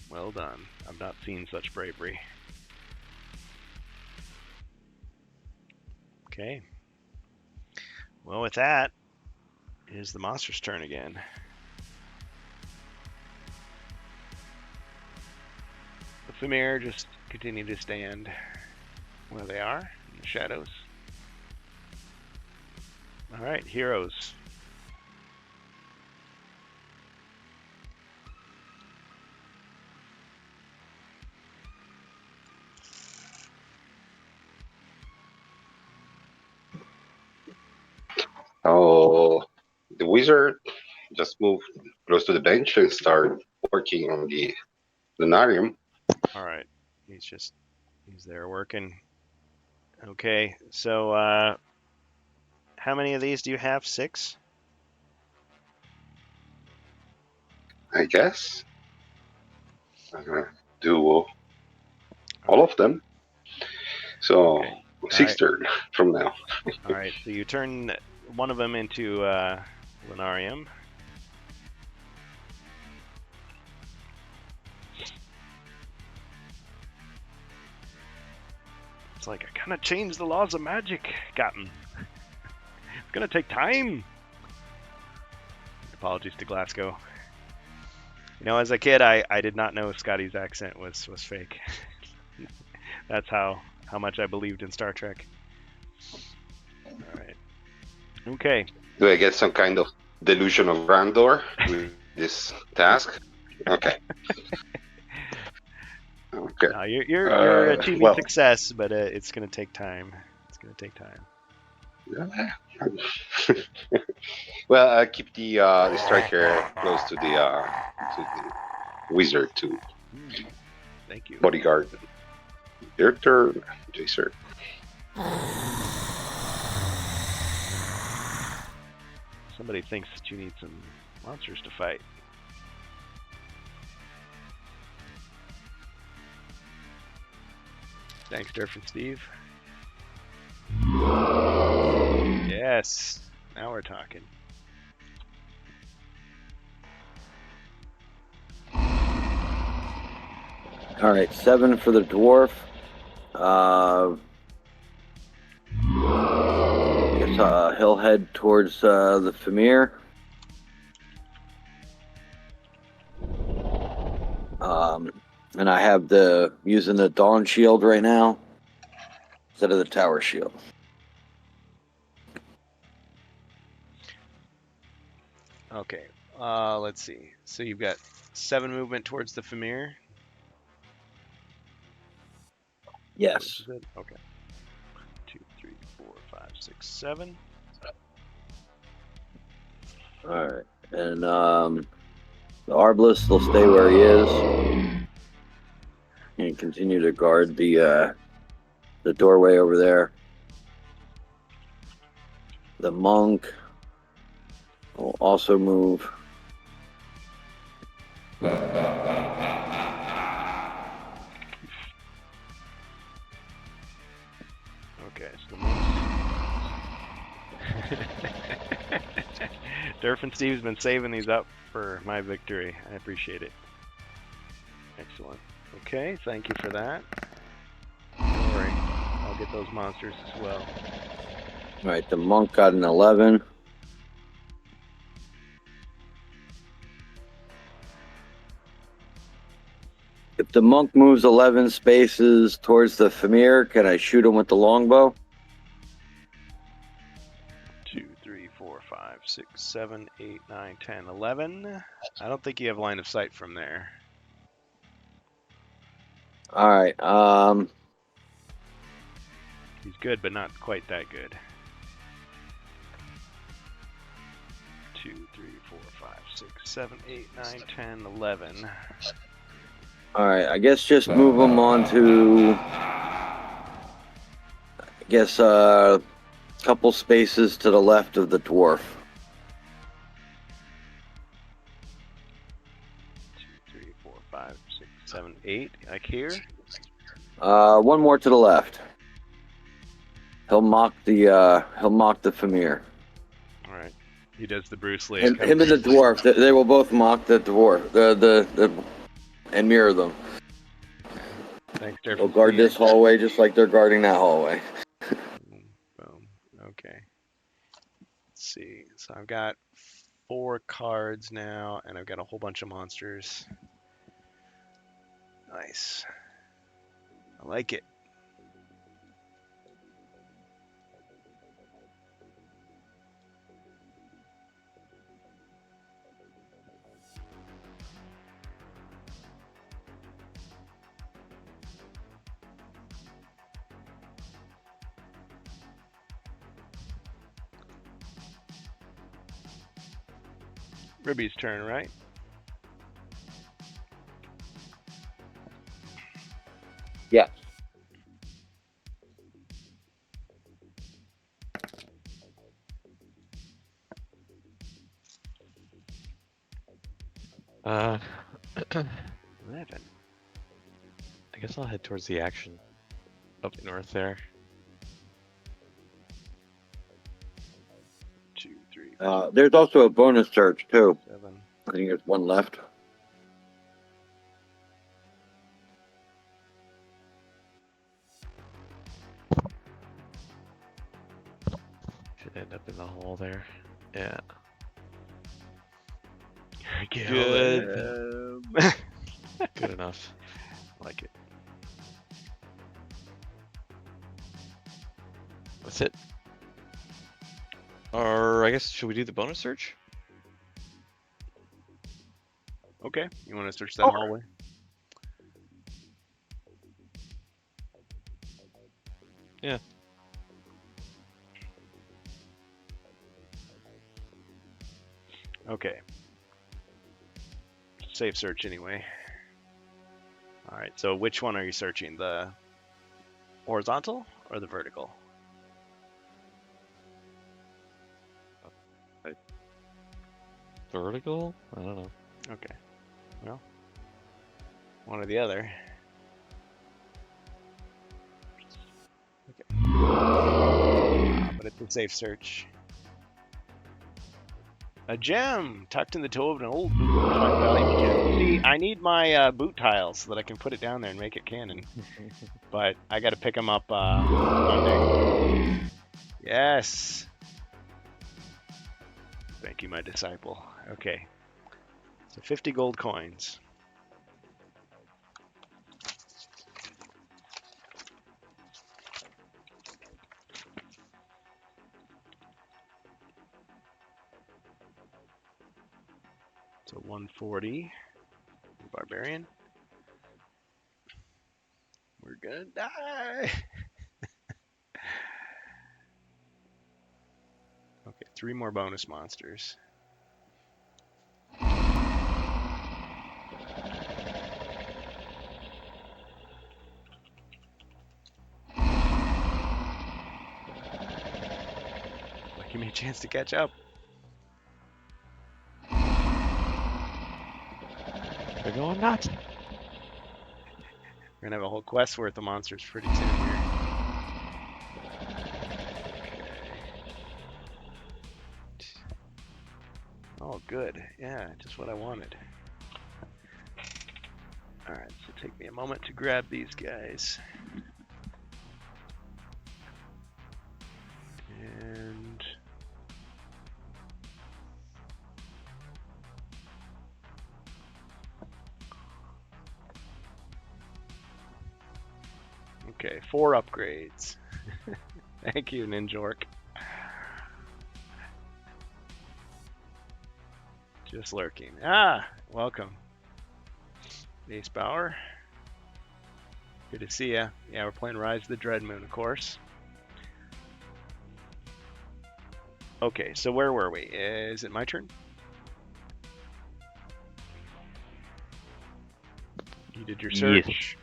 Well done. I've not seen such bravery. Okay. Well, with that, it is the monster's turn again. The Familiar just continue to stand where they are in the shadows. All right, heroes. Oh, the wizard just moved close to the bench and start working on the Lunarium. All right. He's there working. Okay. So how many of these do you have? 6? I guess. I'm gonna do all of them. So Okay. 6 turn from now. All right. So you turn one of them into Lunarium. It's like I kind of changed the laws of magic, Captain. It's gonna take time. Apologies to Glasgow. You know, as a kid, I did not know Scotty's accent was fake. That's how much I believed in Star Trek. All right. Okay. Do I get some kind of delusion of grandeur with this task? Okay. Okay. Now you're achieving well, success, but it's gonna take time. It's gonna take time. well, I keep the striker close to the wizard to Thank you. bodyguard. Your turn, Jacer. Somebody thinks that you need some monsters to fight. Thanks, Durf and Steve. Yes. Now we're talking. All right, 7 for the dwarf. Guess he'll head towards the Famir. And I have using the Dawn Shield right now instead of the Tower Shield. Okay. Let's see. So you've got 7 movement towards the Famir. Yes. Is it? Okay. 2, 3, 4, 5, 6, 7. All right, and the Arbalest will stay where he is and continue to guard the doorway over there. The monk will also move. Okay. So Durf and Steve's been saving these up for my victory. I appreciate it. Excellent. Okay, thank you for that. Don't worry, I'll get those monsters as well. All right, the monk got an 11. If the monk moves 11 spaces towards the Famir, can I shoot him with the longbow? 2, 3, 4, 5, 6, 7, 8, 9, 10, 11. I don't think you have line of sight from there. All right. He's good, but not quite that good. 2, 3, 4, 5, 6, 7, 8, 9, 10, 11. All right. I guess just move him on to. I guess a couple spaces to the left of the dwarf. 2, 3, 4, 5, 6, 7, 8. Like here. One more to the left. He'll mock the Famir. All right. He does the Bruce Lee. Him and the dwarf. They will both mock the dwarf. And mirror them. Thanks, Durf. They'll guard this hallway just like they're guarding that hallway. Boom. Okay. Let's see. So I've got 4 cards now, and I've got a whole bunch of monsters. Nice. I like it. Ribby's turn, right? Yes. I 11. guess I'll head towards the action up north there. 2, 3, There's also a bonus search too. 7. I think there's one left. Should end up in the hole there. Yeah. Good. Good enough. Like it. That's it. Or I guess should we do the bonus search? Okay. You want to search that hallway? Yeah. Okay. Safe search anyway. All right. So which one are you searching? The horizontal or the vertical? Vertical? I don't know. Okay. Well, one or the other. Okay. But it's a safe search. A gem tucked in the toe of an old boot. Valuable gem. See, I need my boot tiles so that I can put it down there and make it canon. But I got to pick them up Monday. Yes. Thank you, my disciple. Okay. So 50 gold coins. So 140. Barbarian. We're gonna die. Okay, 3 more bonus monsters. Give me a chance to catch up. They're going nuts. We're gonna have a whole quest worth of monsters pretty soon here. Oh, good. Yeah, just what I wanted. Alright, so take me a moment to grab these guys. And... okay, 4 upgrades. Thank you, Ninjork. Just lurking. Ah, welcome. Ace Bauer. Good to see ya. Yeah, we're playing Rise of the Dreadmoon, of course. Okay, so where were we? Is it my turn? You did your search? Yes.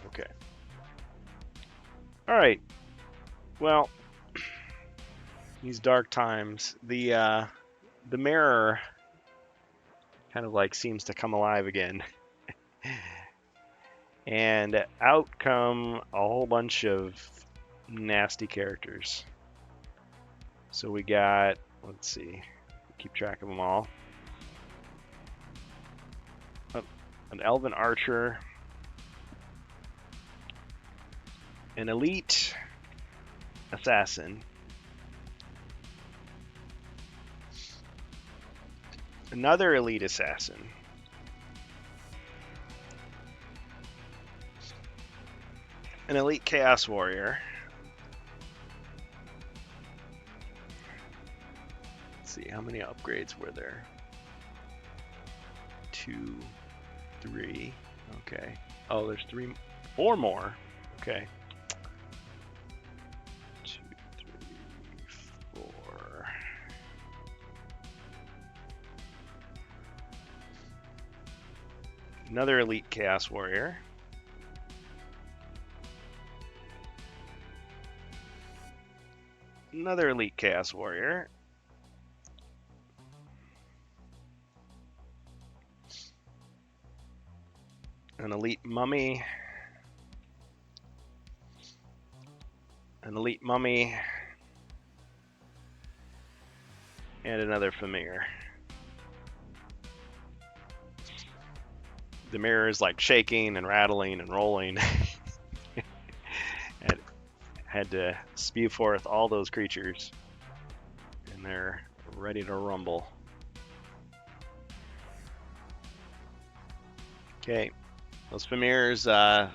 Okay. Alright. Well, these dark times, the mirror kind of like seems to come alive again. And out come a whole bunch of nasty characters. So we got, let's see, keep track of them all. An elven archer, an elite assassin, another elite assassin, an elite chaos warrior, let's see, how many upgrades were there? 2, 3, okay. Oh, there's 4 more, okay. 2, 3, 4. Another elite chaos warrior. another elite Chaos Warrior. An elite Mummy. An elite Mummy. And another Familiar. The mirror is like shaking and rattling and rolling. And had to spew forth all those creatures. And they're ready to rumble. Okay. Those Familiars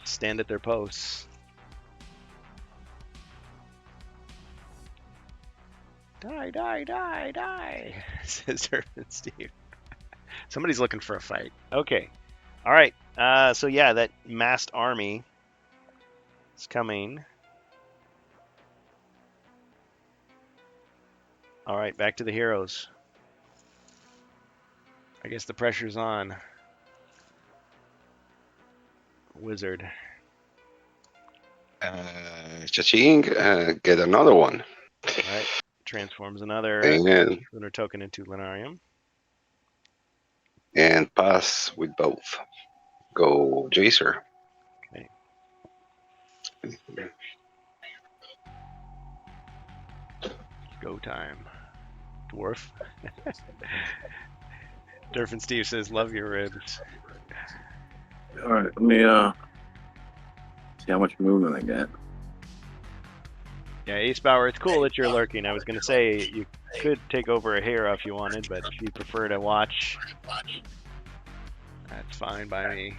stand at their posts. Die, die, die, die, says Servant Steve. Somebody's looking for a fight. Okay. All right. So yeah, that massed army is coming. All right, back to the heroes. I guess the pressure's on. Wizard. Cha-ching, get another one. All right. Transforms another And lunar token into Lunarium. pass with both. Go Jacer. Okay. Go time. Dwarf. Durfin Steve says, love your ribs. All right, let me see how much movement I get. Yeah, Ace Bauer, it's cool that you're lurking. I was going to say you could take over a hero if you wanted, but if you prefer to watch, that's fine by me.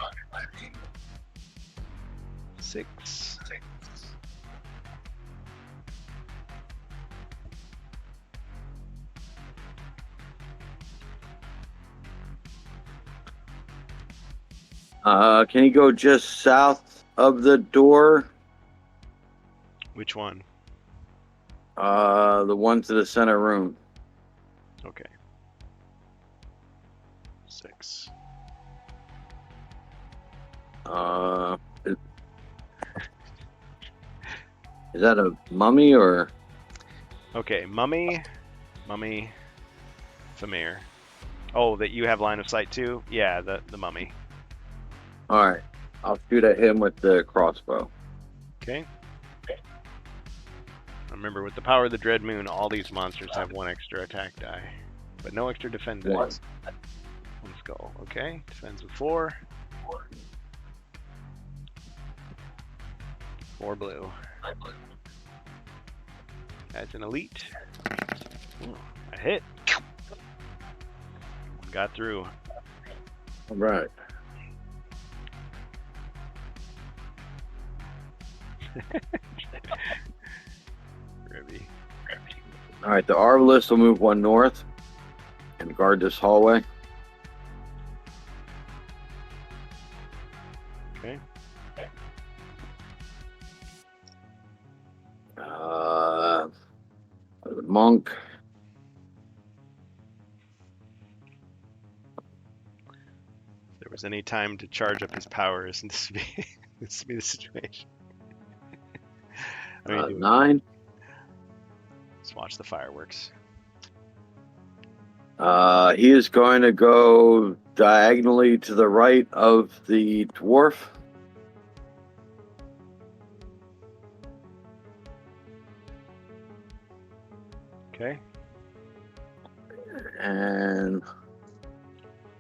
6. Can you go just south of the door? Which one? The one to the center room. Okay. 6. Is that a mummy or? Okay, Mummy, Famir. Oh, that you have line of sight too? Yeah, the Mummy. All right, I'll shoot at him with the crossbow. Okay. Remember, with the power of the Dread Moon, all these monsters have 1 extra attack die, but no extra defend die. 1 skull. Okay, defends with 4. 4 blue. That's an elite. Ooh, a hit. Got through. All right. Ribby. All right, the Arbalest will move 1 north and guard this hallway. Okay. The monk. If there was any time to charge up his powers, this would be this would be the situation. I mean, 9. just watch the fireworks. He is going to go diagonally to the right of the dwarf. Okay. And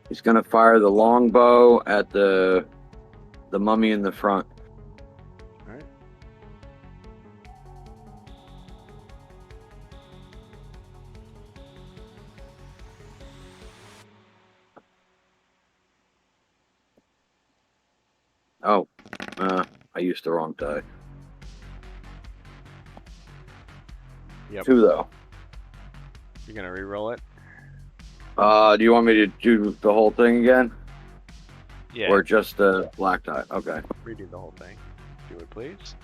he's going to fire the longbow at the mummy in the front. All right. Oh, I used the wrong die. Yep. 2 though. You're gonna re-roll it. Do you want me to do the whole thing again? Yeah. Or just the black die? Okay. Redo the whole thing. Do it, please.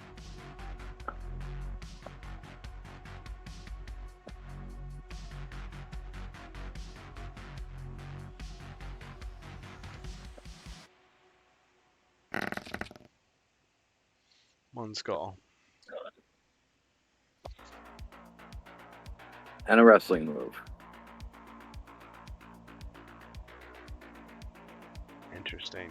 One skull. And a wrestling move. Interesting.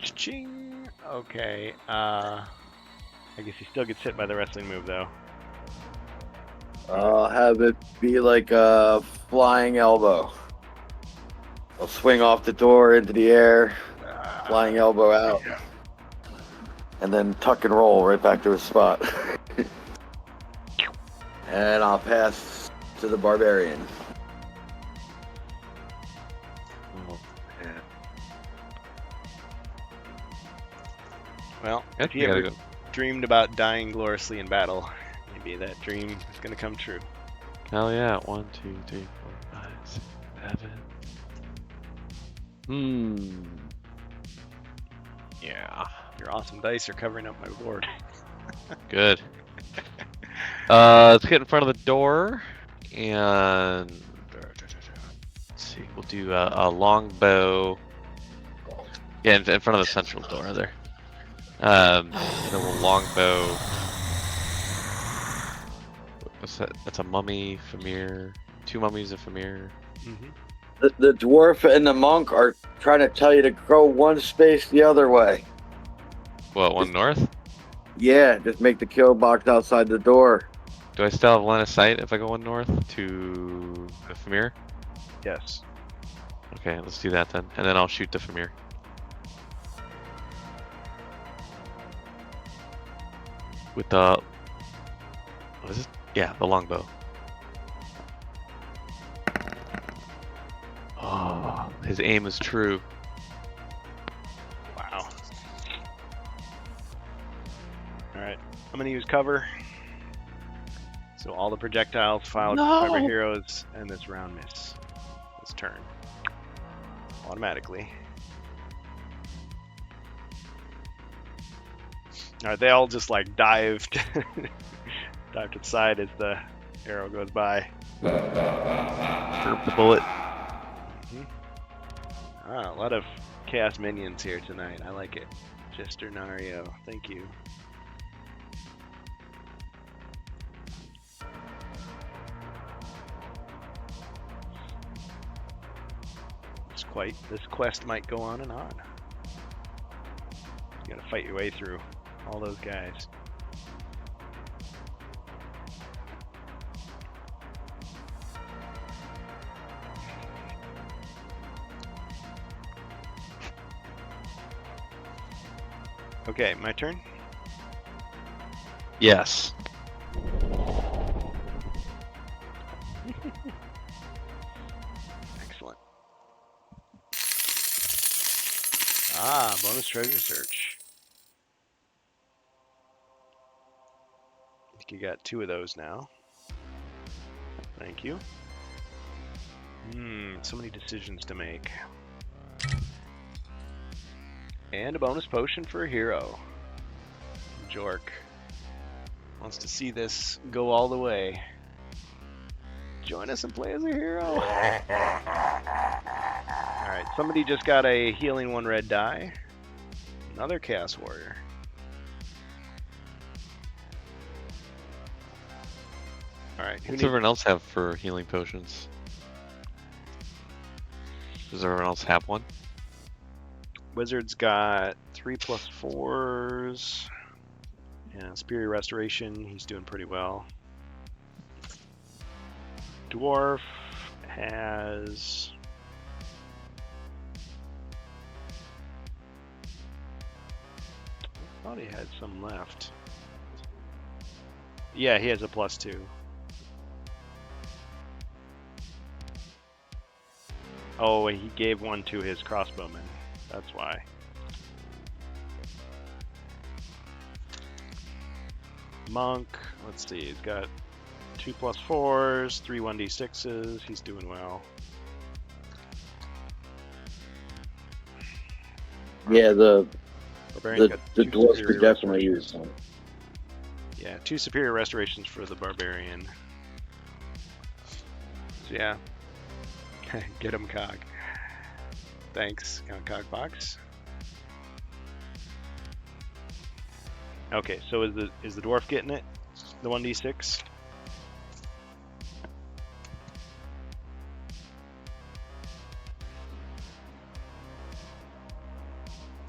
Ching. Okay. I guess he still gets hit by the wrestling move though. I'll have it be like a flying elbow. I'll swing off the door into the air, flying elbow out, and then tuck and roll right back to his spot. And I'll pass to the barbarian. Oh, man. Well, I if think you you gotta ever go. dreamed about dying gloriously in battle, maybe that dream is gonna come true. Hell yeah. 1, 2, 3, 4, 5, 6, 7. Yeah. Your awesome dice are covering up my board. Good. Let's get in front of the door and let's see. We'll do a longbow. Yeah, in front of the central door there. And then we'll longbow. What's that? That's a mummy, Famir. 2 mummies, a Famir. Mm-hmm. The dwarf and the monk are trying to tell you to go one space the other way. What, one north? Yeah, just make the kill box outside the door. Do I still have line of sight if I go one north to the Famir? Yes. Okay, let's do that then. And then I'll shoot the Famir. With the... What is it? Yeah, the longbow. Oh, his aim is true. Wow. Alright, I'm gonna use cover. So all the projectiles filed by my heroes and this round miss. This turn. Automatically. Alright, they all just like dive to the side as the arrow goes by. Curve the bullet. Ah, a lot of chaos minions here tonight. I like it. Jester Nario, thank you. This quest might go on and on. You gotta fight your way through all those guys. Okay, my turn. Yes. Excellent. Ah, bonus treasure search. I think you got 2 of those now. Thank you. So many decisions to make. And a bonus potion for a hero. Jork wants to see this go all the way. Join us and play as a hero. Alright, somebody just got a healing 1 red die. Another Chaos Warrior. Alright, What's everyone else have for healing potions? Does everyone else have one? Wizard's got 3+4s. And Superior Restoration, he's doing pretty well. Dwarf has... I thought he had some left. Yeah, he has a +2. Oh, he gave 1 to his crossbowman. That's why. Monk, let's see, he's got 2+4s, 3 1d6s, he's doing well. Yeah, the Barbarian got 2 dwarf superior could definitely use restorations. them. Yeah, 2 superior restorations for the barbarian. So yeah, get him, Cog. Thanks, Count Cogbox. Okay, so is the dwarf getting it? The 1d6?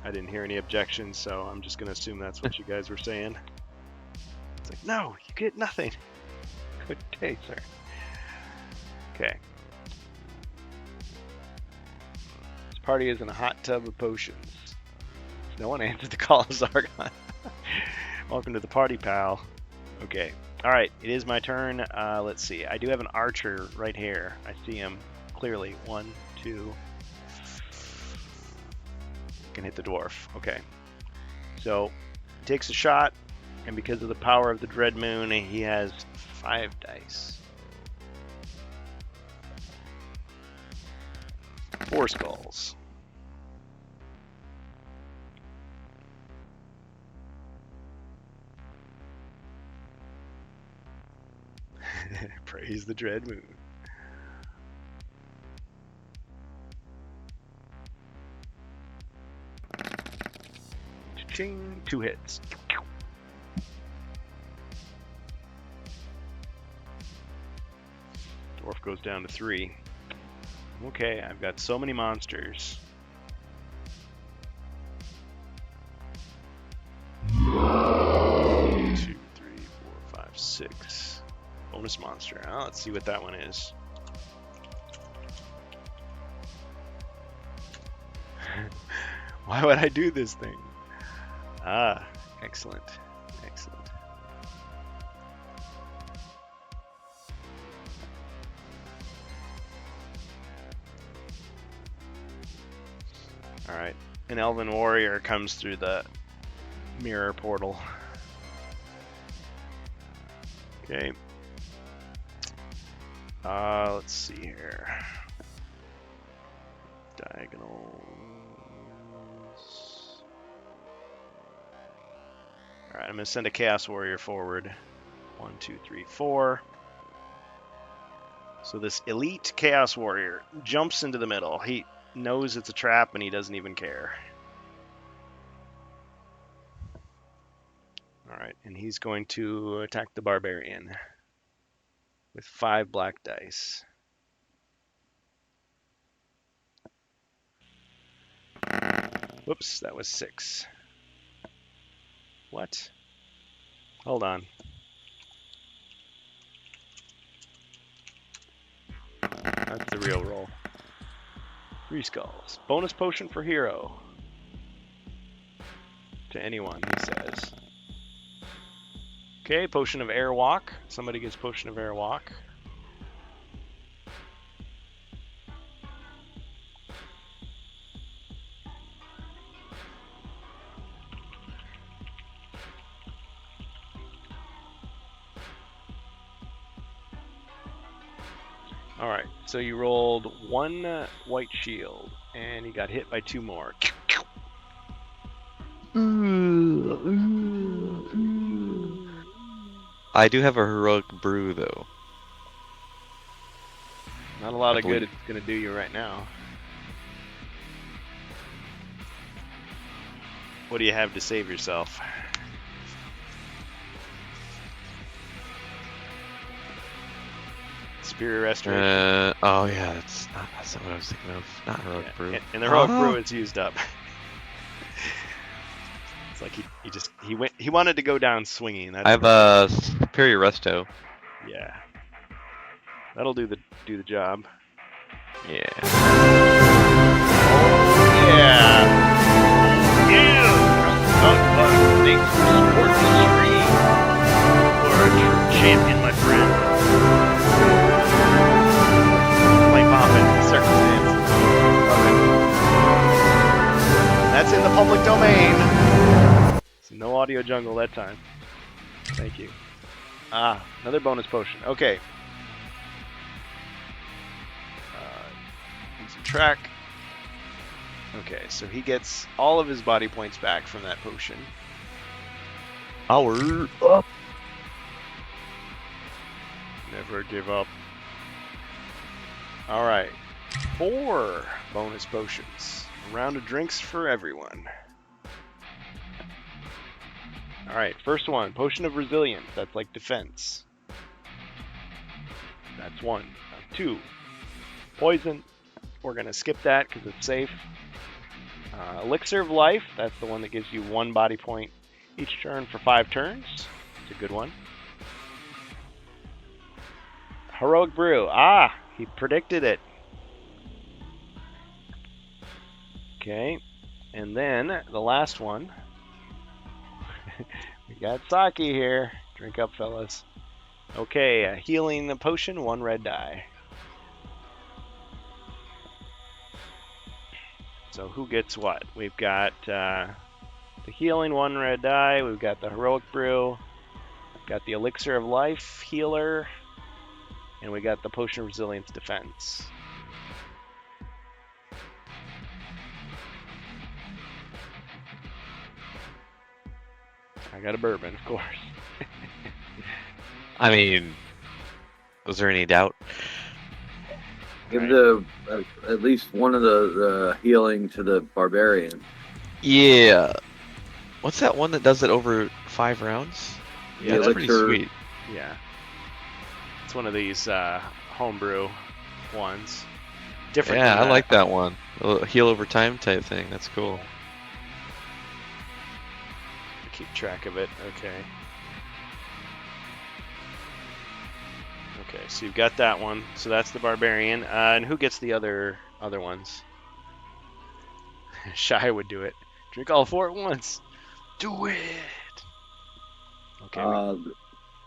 I didn't hear any objections, so I'm just gonna assume that's what you guys were saying. It's like, no, you get nothing. Good day, sir. Okay. This party is in a hot tub of potions. No one answered the call of Zargon. Welcome to the party, pal. Okay. Alright, it is my turn. Let's see. I do have an archer right here. I see him clearly. 1, 2. Can hit the dwarf. Okay. So, he takes a shot, and because of the power of the Dread Moon, he has 5 dice. 4 skulls. Praise the Dread Moon. Ching, 2 hits. Dwarf goes down to 3. Okay, I've got so many monsters. 1, 2, 3, 4, 5, 6. Bonus monster. Let's see what that one is. Why would I do this thing? Ah, excellent. Excellent. Alright. An elven warrior comes through the mirror portal. Okay. Let's see here. Diagonals. Alright, I'm going to send a Chaos Warrior forward. 1, 2, 3, 4. So this elite Chaos Warrior jumps into the middle. He knows it's a trap and he doesn't even care. Alright, and he's going to attack the Barbarian with 5 black dice. Whoops, that was 6. What? Hold on. That's the real roll. 3 skulls. Bonus potion for hero. To anyone, he says. Okay, potion of airwalk. Somebody gets potion of airwalk. Alright, so you rolled 1 white shield, and you got hit by 2 more. I do have a heroic brew though. Not a lot of good it's going to do you right now. What do you have to save yourself? Superior Restoration. Oh yeah, that's not what I was thinking of. Not heroic brew. And the heroic brew is used up. It's like he wanted to go down swinging. That's I have a superior resto. Yeah. That'll do the job. Yeah. Yeah. Thanks for supporting the stream. You're a true champion, my friend. Play pop in circumstance. That's in the public domain. So no audio jungle that time. Thank you. Another bonus potion. Okay. Track. Okay, so he gets all of his body points back from that potion. Power up. Never give up. Alright. 4 bonus potions. A round of drinks for everyone. All right, first one, Potion of Resilience. That's like defense. That's 1. 2, Poison. We're going to skip that because it's safe. Elixir of Life. That's the one that gives you 1 body point each turn for 5 turns. It's a good one. Heroic Brew. Ah, he predicted it. Okay, and then the last one. We got sake here. Drink up, fellas. Okay, a healing potion, 1 red die. So who gets what? We've got the healing, 1 red die. We've got the heroic brew. We've got the elixir of life healer, and we got the potion of resilience defense. I got a bourbon, of course. I mean, was there any doubt? Give Right. the at least one of the healing to the barbarian. Yeah. What's that one that does it over 5 rounds? Yeah, that's pretty elixir- sweet. Yeah. It's one of these homebrew ones. Different. Yeah, than I like that one. A little heal over time type thing. That's cool. Keep track of it. Okay. Okay, so you've got that one. So that's the barbarian. And who gets the other ones? Shy would do it. Drink all 4 at once. Do it. Okay.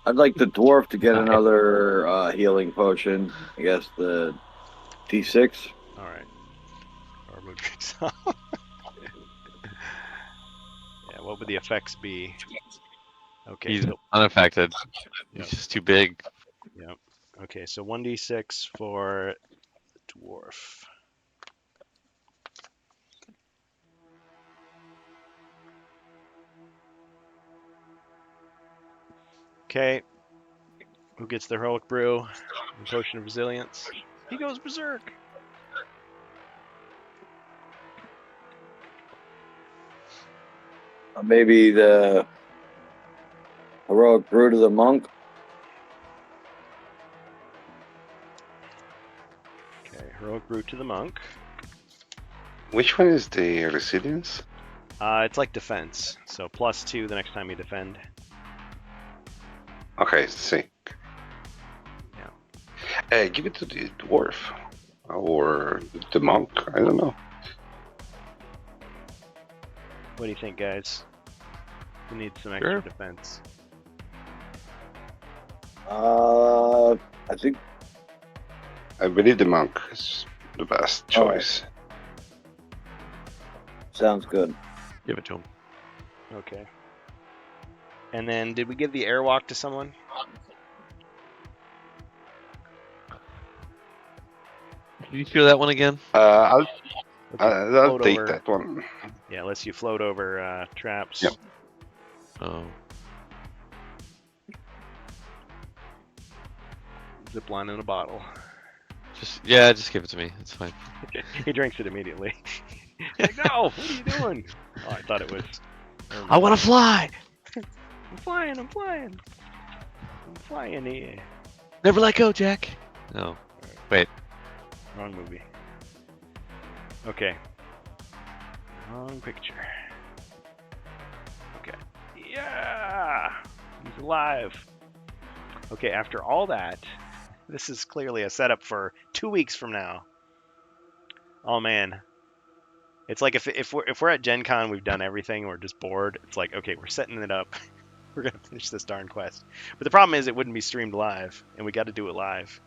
I'd like the dwarf to get another healing potion. I guess the D6. All right. Or move drinks. Yeah. What would the effects be? Okay. He's So, unaffected. Yep. He's just too big. yep. Okay. So 1d6 for dwarf. Okay. Who gets the heroic brew? The potion of resilience. He goes berserk. Maybe the heroic brew to the monk. Okay. Heroic brew to the monk. Which one is the resilience? It's like defense. So +2 the next time you defend. Okay, see. Yeah. Give it to the dwarf or the monk. I don't know. What do you think, guys? Who needs some Sure. extra defense? I think I believe the monk is the best choice. sounds good. Give it to him. Okay. And then, did we give the airwalk to someone? Can you feel that one again? I'll Float take over- that one. Yeah, lets you float over traps. Yep. Oh. Zip line in a bottle. Just give it to me. It's fine. He drinks it immediately. Like, no, what are you doing? Oh, I thought it was. I want to fly. I'm flying. I'm flying here. Never let go, Jack. No. Wrong movie. Okay. Wrong picture. Okay. Yeah! He's alive. Okay, after all that, this is clearly a setup for 2 weeks from now. Oh man. It's like if we're at Gen Con, we've done everything, we're just bored. It's like, okay, we're setting it up. We're gonna finish this darn quest. But the problem is it wouldn't be streamed live, and we got to do it live.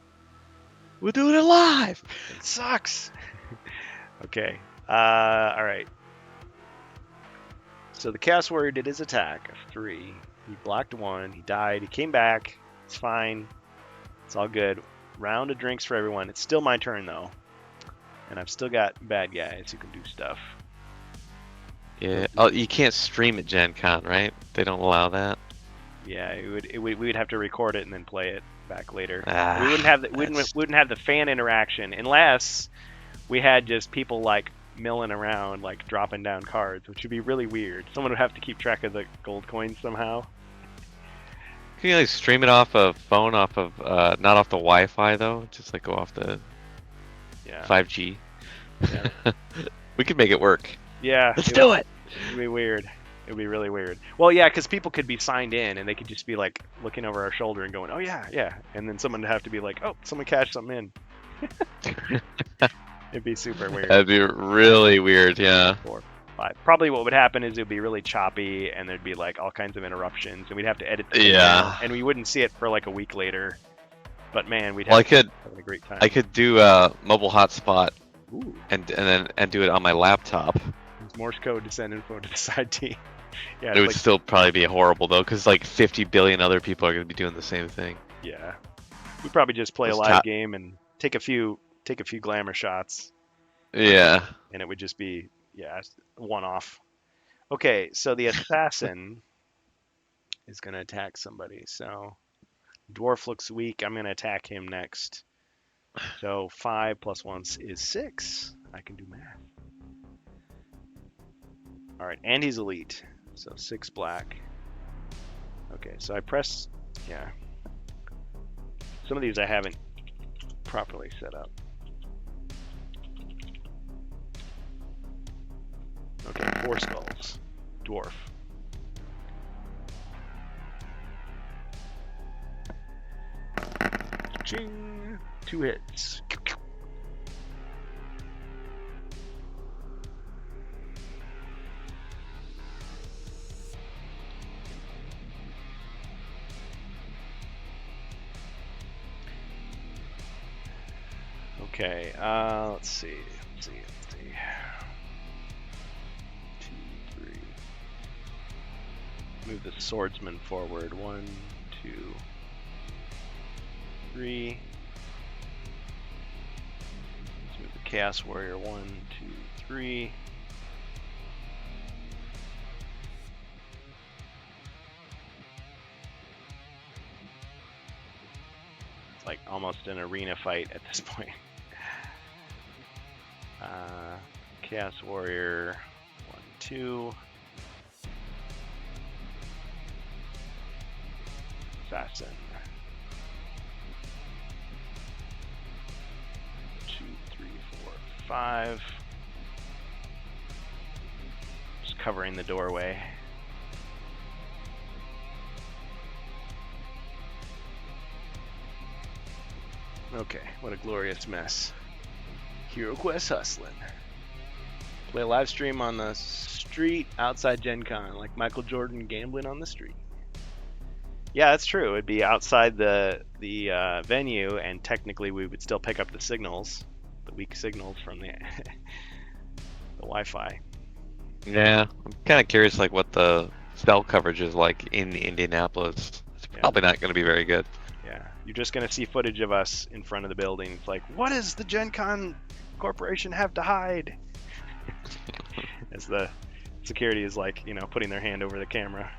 We're doing it live. It sucks. Okay. All right. So the Chaos Warrior did his attack of 3. He blocked 1. He died. He came back. It's fine. It's all good. Round of drinks for everyone. It's still my turn though, and I've still got bad guys who can do stuff. Yeah. Oh, you can't stream at Gen Con, right? They don't allow that. Yeah, we would have to record it and then play it back later. Ah, We wouldn't have the that's- wouldn't have the fan interaction unless we had just people like milling around, like dropping down cards, which would be really weird. Someone would have to keep track of the gold coins somehow. Can you like stream it off a phone, off of not off the Wi-Fi though? Just like go off the Yeah. 5G. Yeah. We could make it work. Yeah. Let's do it. It'd be weird. It would be really weird. Well, yeah, because people could be signed in and they could just be like looking over our shoulder and going, "Oh yeah, yeah," and then someone would have to be like, "Oh, someone cashed something in." It'd be super weird. That'd be really weird. Yeah. 4, 5. Probably what would happen is it would be really choppy and there'd be like all kinds of interruptions and we'd have to edit the video, Yeah. and we wouldn't see it for like a week later. But man, we'd Well, have having a great time. I could do mobile hotspot Ooh, and do it on my laptop. it's Morse code to send info to the side team. Yeah, It would like, still probably be horrible though, because like 50 billion other people are going to be doing the same thing. yeah. We'd probably just play a Just live tap- game and take a few glamour shots, Yeah. and it would just be one off. Okay, so the assassin is gonna attack somebody. So dwarf looks weak. I'm gonna attack him next. So 5 + 1 is 6. I can do math. All right, and he's elite. So 6 black. Okay, so I press. Yeah. Some of these I haven't properly set up. Okay, 4 skulls. Dwarf. Ching! 2 hits. Okay, let's see. 2, 3. Move the swordsman forward. 1, 2, 3. Let's move the chaos warrior. 1, 2, 3. It's like almost an arena fight at this point. Chaos warrior. 1, 2. Assassin. 2, 3, 4, 5. Just covering the doorway. Okay, what a glorious mess. Hero Quest hustling. Play a live stream on the street outside Gen Con, like Michael Jordan gambling on the street. Yeah, that's true. It'd be outside the venue, and technically we would still pick up the signals, the weak signals from the the Wi-Fi. Yeah. I'm kind of curious like what the cell coverage is like in Indianapolis. It's Yeah. probably not going to be very good. Yeah, you're just gonna see footage of us in front of the building. It's like, what does the Gen Con Corporation have to hide? As the security is like, putting their hand over the camera.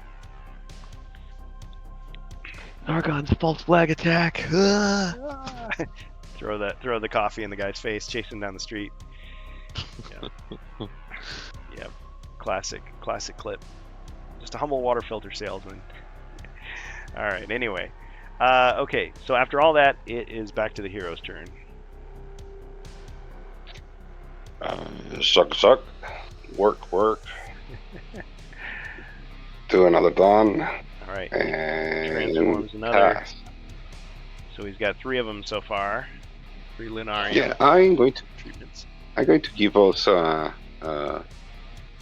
Argon's false flag attack. throw the coffee in the guy's face, chase him down the street. Yeah, classic clip. Just a humble water filter salesman. All right. Anyway, okay. So after all that, it is back to the hero's turn. Suck. Work. Do another dawn. All right. And Transforms another. pass. So he's got 3 of them so far. 3 Lunarian Yeah, I'm going treatments. to give us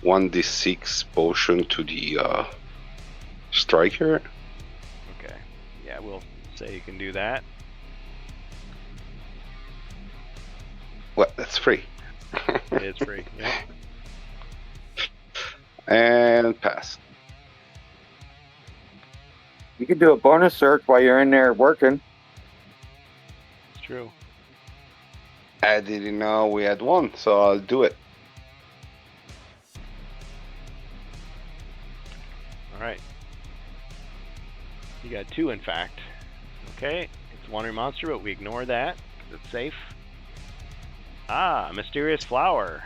1d6 potion to the striker. Okay. Yeah, we'll say you can do that. Well, that's free. It is free. Yep. And pass. You can do a bonus search while you're in there working. It's true. I didn't know we had one, so I'll do it. All right. You got 2, in fact. Okay. It's a wandering monster, but we ignore that because it's safe. Ah, mysterious flower.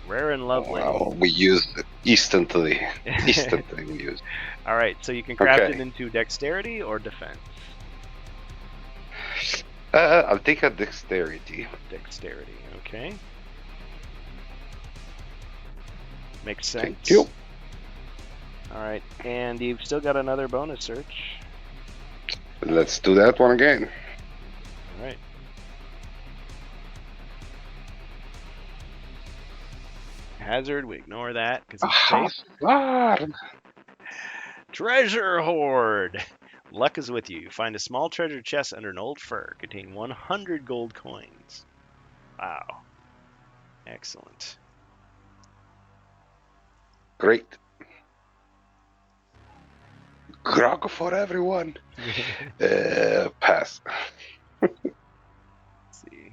Rare and lovely. Wow, we used it instantly. Instantly we used. All right, so you can craft Okay. it into dexterity or defense. I'll take a dexterity. Dexterity, okay. Makes sense. Thank you. All right, and you've still got another bonus search. Let's do that one again. All right. Hazard, we ignore that because it's safe. Ah, Treasure hoard. Luck is with you. You find a small treasure chest under an old fur containing 100 gold coins. Wow. Excellent. great. Grog for everyone. Pass. Let's see.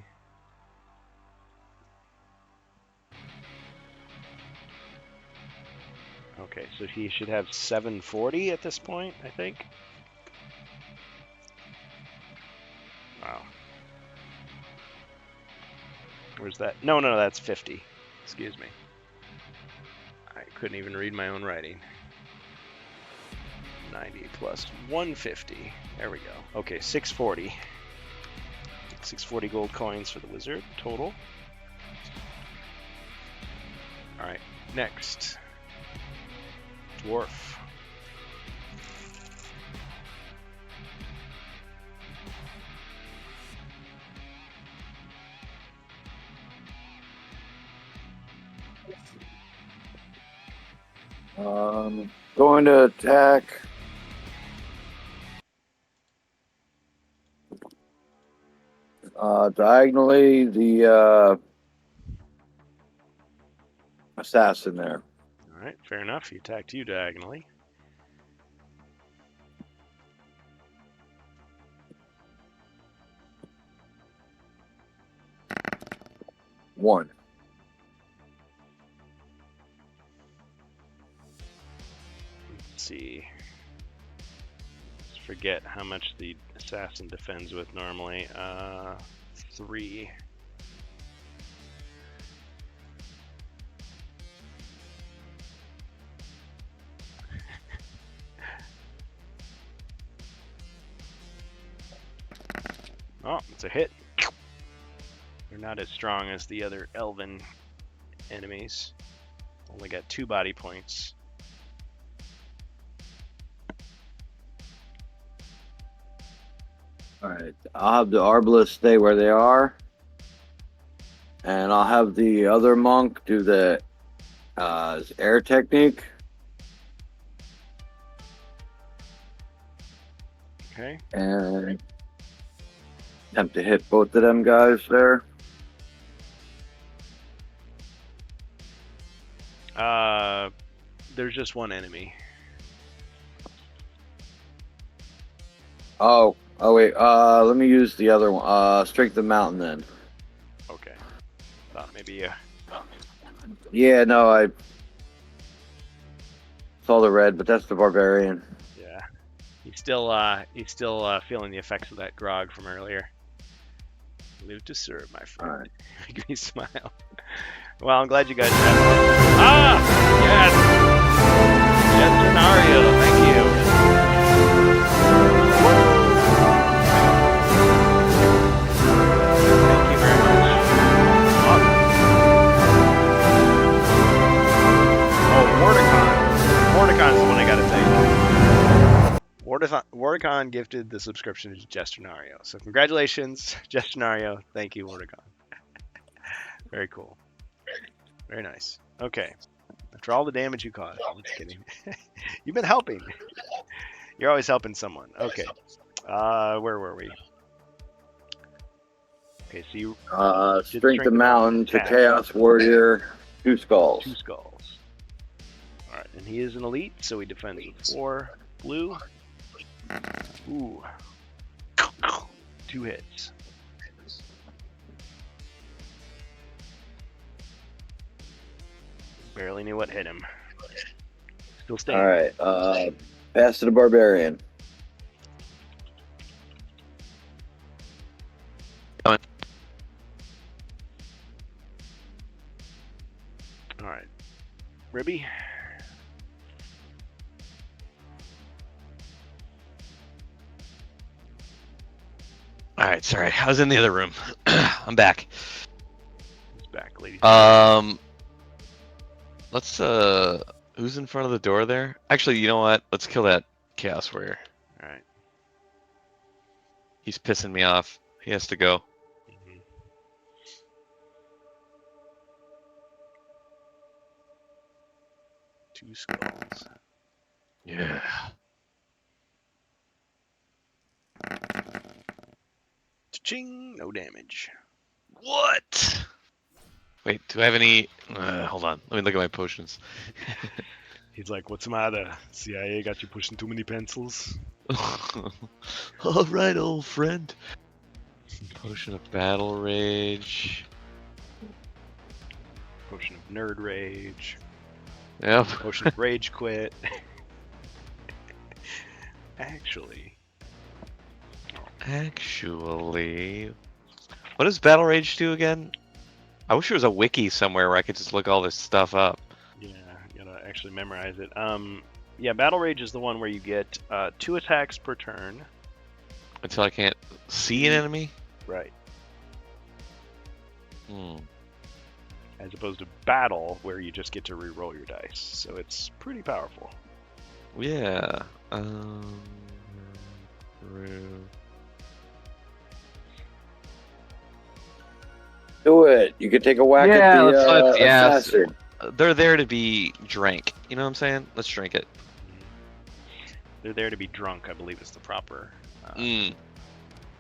Okay, so he should have 740 at this point, I think. Wow. Where's that? No, that's 50. Excuse me. I couldn't even read my own writing. 90 plus 150. There we go. Okay, 640. 640 gold coins for the wizard total. All right, next. Dwarf. Going to attack. Diagonally, the assassin there. All right, fair enough. He attacked you diagonally. One. Let's see. Let's forget how much the assassin defends with normally. 3. Oh, it's a hit. They're not as strong as the other elven enemies. Only got 2 body points. Alright, I'll have the Arbalest stay where they are. And I'll have the other monk do the air technique. Okay. And attempt to hit both of them guys there. There's just one enemy. Oh wait, let me use the other one. Strength of Mountain then. Okay. Thought maybe Yeah, no, I saw the red, but that's the barbarian. yeah. He's still feeling the effects of that grog from earlier. Live to serve, my friend. Alright. Make me smile. Well, I'm glad you guys had fun. Ah! Yes! Yes, Denario, thank you. Thank you very much. Oh, Mordecon is the one I gotta thank. Mordecon gifted the subscription to Gesternario. So congratulations, Gesternario. Thank you, Mordecon. Very cool. Very nice. Okay. After all the damage you caused. I'm just kidding. You've been helping. You're always helping someone. Okay. Where were we? Okay, so you Strength of Mountain to attack. Chaos Warrior, 2 skulls. 2 skulls. Alright, and he is an elite, so he defends with 4 blue. Ooh. 2 hits. Barely knew what hit him. Still standing. Alright, pass to the barbarian. Ribby. All right, sorry, I was in the other room. I'm back. He's back, ladies. Let's who's in front of the door there? Actually, you know what? Let's kill that Chaos Warrior. All right. He's pissing me off. He has to go. Mhm. Two skulls. Yeah. Ching! No damage. What? Wait, do I have any? Hold on. Let me look at my potions. He's like, "What's the matter? CIA got you pushing too many pencils?" All right, old friend. Potion of battle rage. Potion of nerd rage. Yep. Potion of rage quit. Actually, Actually, what does battle rage do again? I wish there was a wiki somewhere where I could just look all this stuff up. yeah, you gotta actually memorize it. Yeah, battle rage is the one where you get 2 attacks per turn. Until I can't see an enemy. Right. Hmm. As opposed to battle, where you just get to re-roll your dice. So it's pretty powerful. Yeah. Do it. You could take a whack Yeah, at the let's- yeah, assassin. They're there to be drank. You know what I'm saying? Let's drink it. They're there to be drunk, I believe is the proper.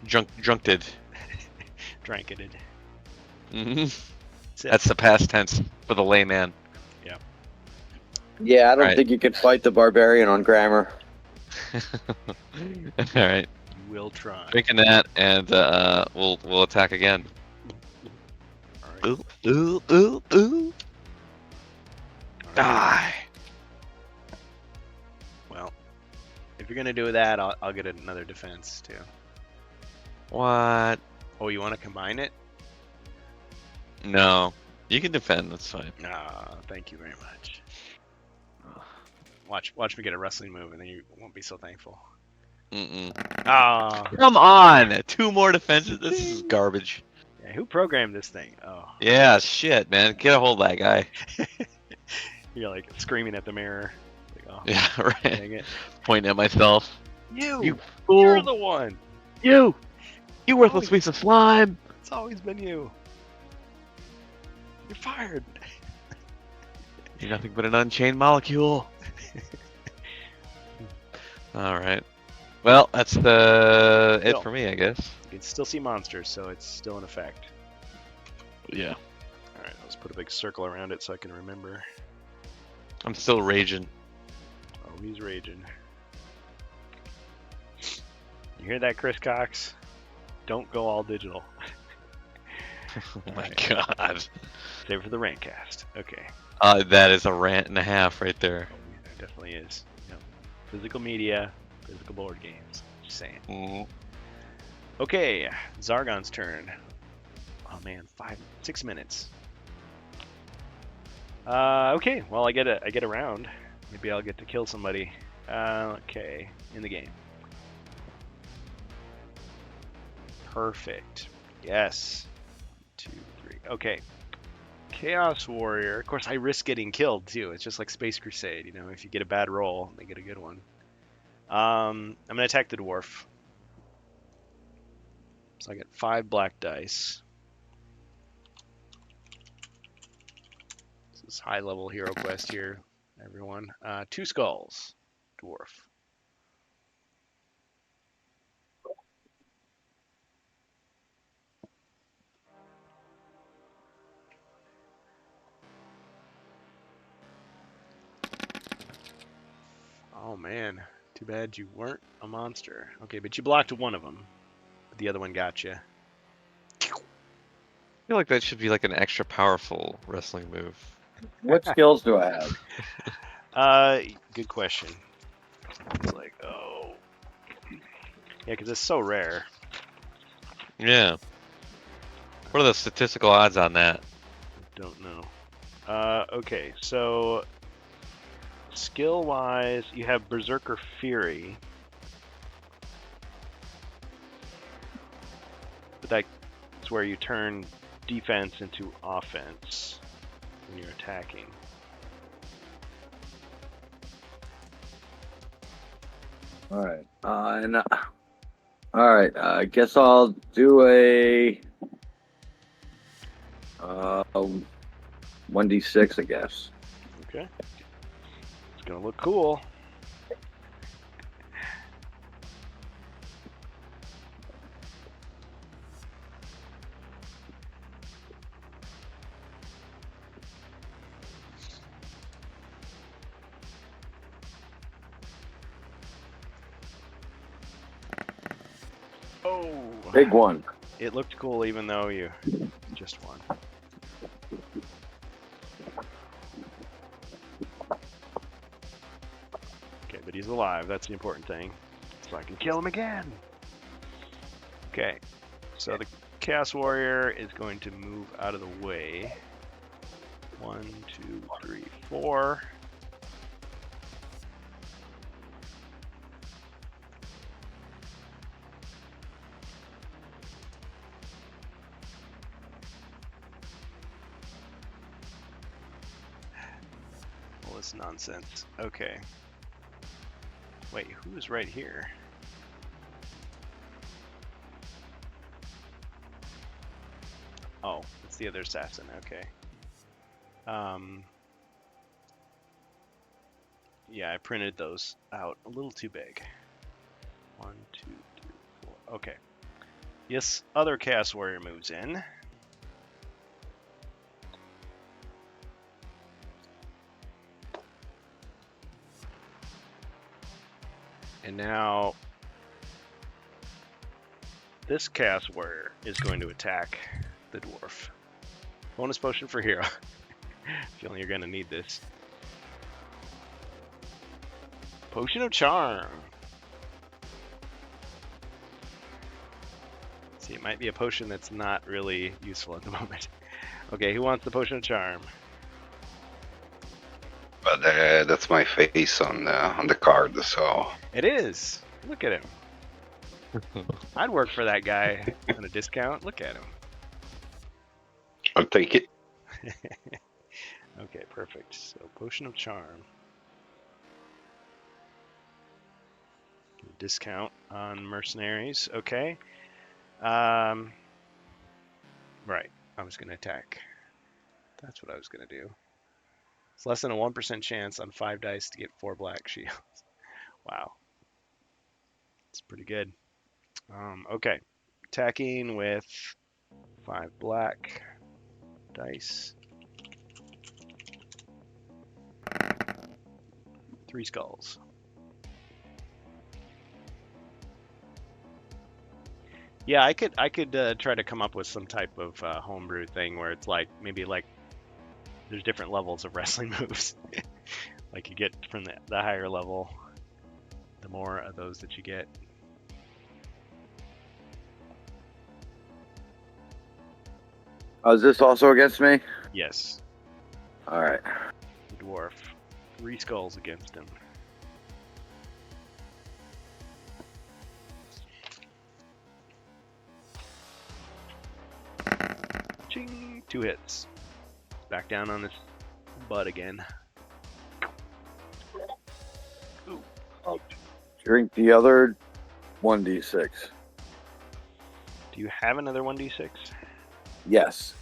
Drunked. Dranketed. Hmm. That's the past tense for the layman. Yeah, I don't Right. think you could fight the barbarian on grammar. All right, You will try. drinking that, and we'll attack again. All right. Ooh. All right. Die. Well, if you're gonna do that, I'll get another defense too. What? Oh, you want to combine it? No, you can defend. That's fine. Nah, thank you very much. Watch me get a wrestling move, and then you won't be so thankful. Mm-mm. Ah, Come on, 2 more defenses. This is garbage. yeah, who programmed this thing? Oh, Yeah, shit, man. Get a hold of that guy. you're like screaming at the mirror. Like, oh, Yeah, right. dang it! Pointing at myself. You, You you're fool. the one. You worthless piece of slime. It's always been you. You're fired. You're nothing but an unchained molecule. All right. Well, that's it No. for me, I guess. You can still see monsters, so it's still in effect. Yeah. All right, let's put a big circle around it so I can remember. I'm still raging. Oh, he's raging. You hear that, Chris Cox? Don't go all digital. Oh my Alright. god. Save it for the rantcast. Okay. That is a rant and a half right there. Oh, yeah, it definitely is. Yep. Physical media, physical board games. Just saying. Mm. Okay, Zargon's turn. Oh man, 6 minutes. Okay. Well, I get a round. Maybe I'll get to kill somebody. Okay, in the game. Perfect. Yes. 2, 3. Okay. Chaos Warrior. Of course, I risk getting killed too. It's just like Space Crusade. You know, if you get a bad roll, they get a good one. I'm gonna attack the dwarf. So I get 5 black dice. This is high level hero quest here, everyone. 2 skulls, dwarf. Oh man, too bad you weren't a monster. Okay, but you blocked one of them. But the other one got you. I feel like that should be like an extra powerful wrestling move. What skills do I have? Good question. It's like, oh. Yeah, because it's so rare. Yeah. What are the statistical odds on that? Don't know. Okay, so skill-wise, you have Berserker Fury. But that's where you turn defense into offense when you're attacking. All right. All right. I guess I'll do a 1d6, I guess. Okay. It's gonna look cool. Oh, Big one. it looked cool even though you just won. Okay, but he's alive. That's the important thing. So I can kill him again. Okay, so the Chaos Warrior is going to move out of the way. 1, 2, 3, 4. All this nonsense. Okay. Wait, who is right here? Oh, it's the other assassin. Okay. Yeah, I printed those out a little too big. 1, 2, 3, 4. Okay. Yes, other Chaos Warrior moves in. And now this Chaos Warrior is going to attack the dwarf. Bonus potion for hero. Feeling you're gonna need this. Potion of Charm. See, it might be a potion that's not really useful at the moment. Okay, who wants the Potion of Charm? But that's my face on the card, so It is. Look at him. I'd work for that guy on a discount. Look at him. I'll take it. Okay, perfect. So, Potion of Charm. Discount on mercenaries. Okay. Right. I was going to attack. That's what I was going to do. It's less than a 1% chance on 5 dice to get 4 black shields. Wow. It's pretty good. Okay. Attacking with 5 black dice. 3 skulls. Yeah, I could try to come up with some type of homebrew thing where it's like maybe like there's different levels of wrestling moves. Like you get from the higher level, the more of those that you get. Is this also against me? Yes, All right. the dwarf. 3 skulls against him. Ching! 2 hits. Back down on his butt again. Drink the other 1d6. Do you have another 1d6? Yes.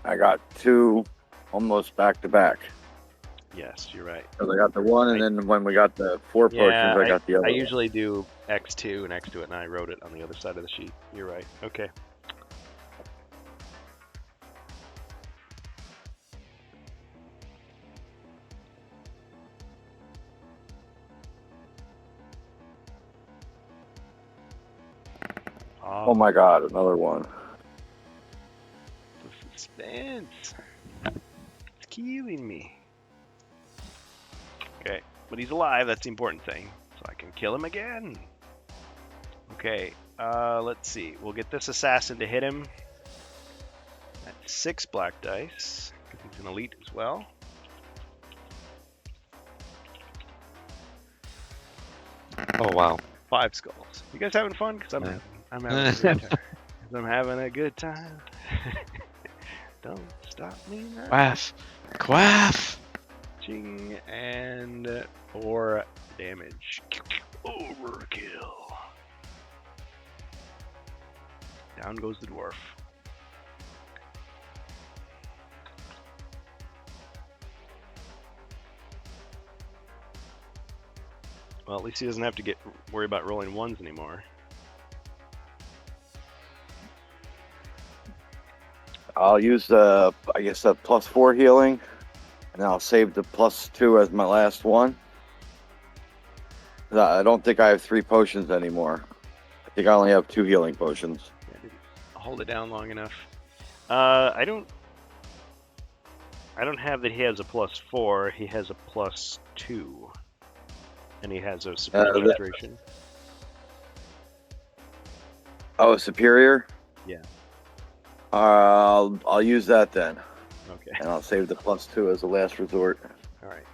I got 2 almost back to back. Yes, you're right. Because I got the one, and then when we got the 4 potions, Yeah, I got the other. I one. usually do X2 next to it, and I wrote it on the other side of the sheet. You're right. Okay. Oh my god, another one. The suspense. It's killing me. Okay, but he's alive. That's the important thing. So I can kill him again. Okay, let's see. We'll get this assassin to hit him at 6 black dice, because he's an elite as well. Oh wow. 5 skulls. You guys having fun? Because Yeah. I'm having a good time. 'Cause I'm having a good time. Don't stop me now. Quaff. Quaff. Ching, and 4 damage. Overkill. Down goes the dwarf. Well, at least he doesn't have to worry about rolling 1s anymore. I'll use the, I guess, the +4 healing, and I'll save the +2 as my last one. I don't think I have 3 potions anymore. I think I only have 2 healing potions. Yeah, didn't hold it down long enough. I don't have that he has a +4. He has a +2, and he has a superior restoration. Oh, superior? Yeah. I'll use that then, Okay. and I'll save the +2 as a last resort. All right.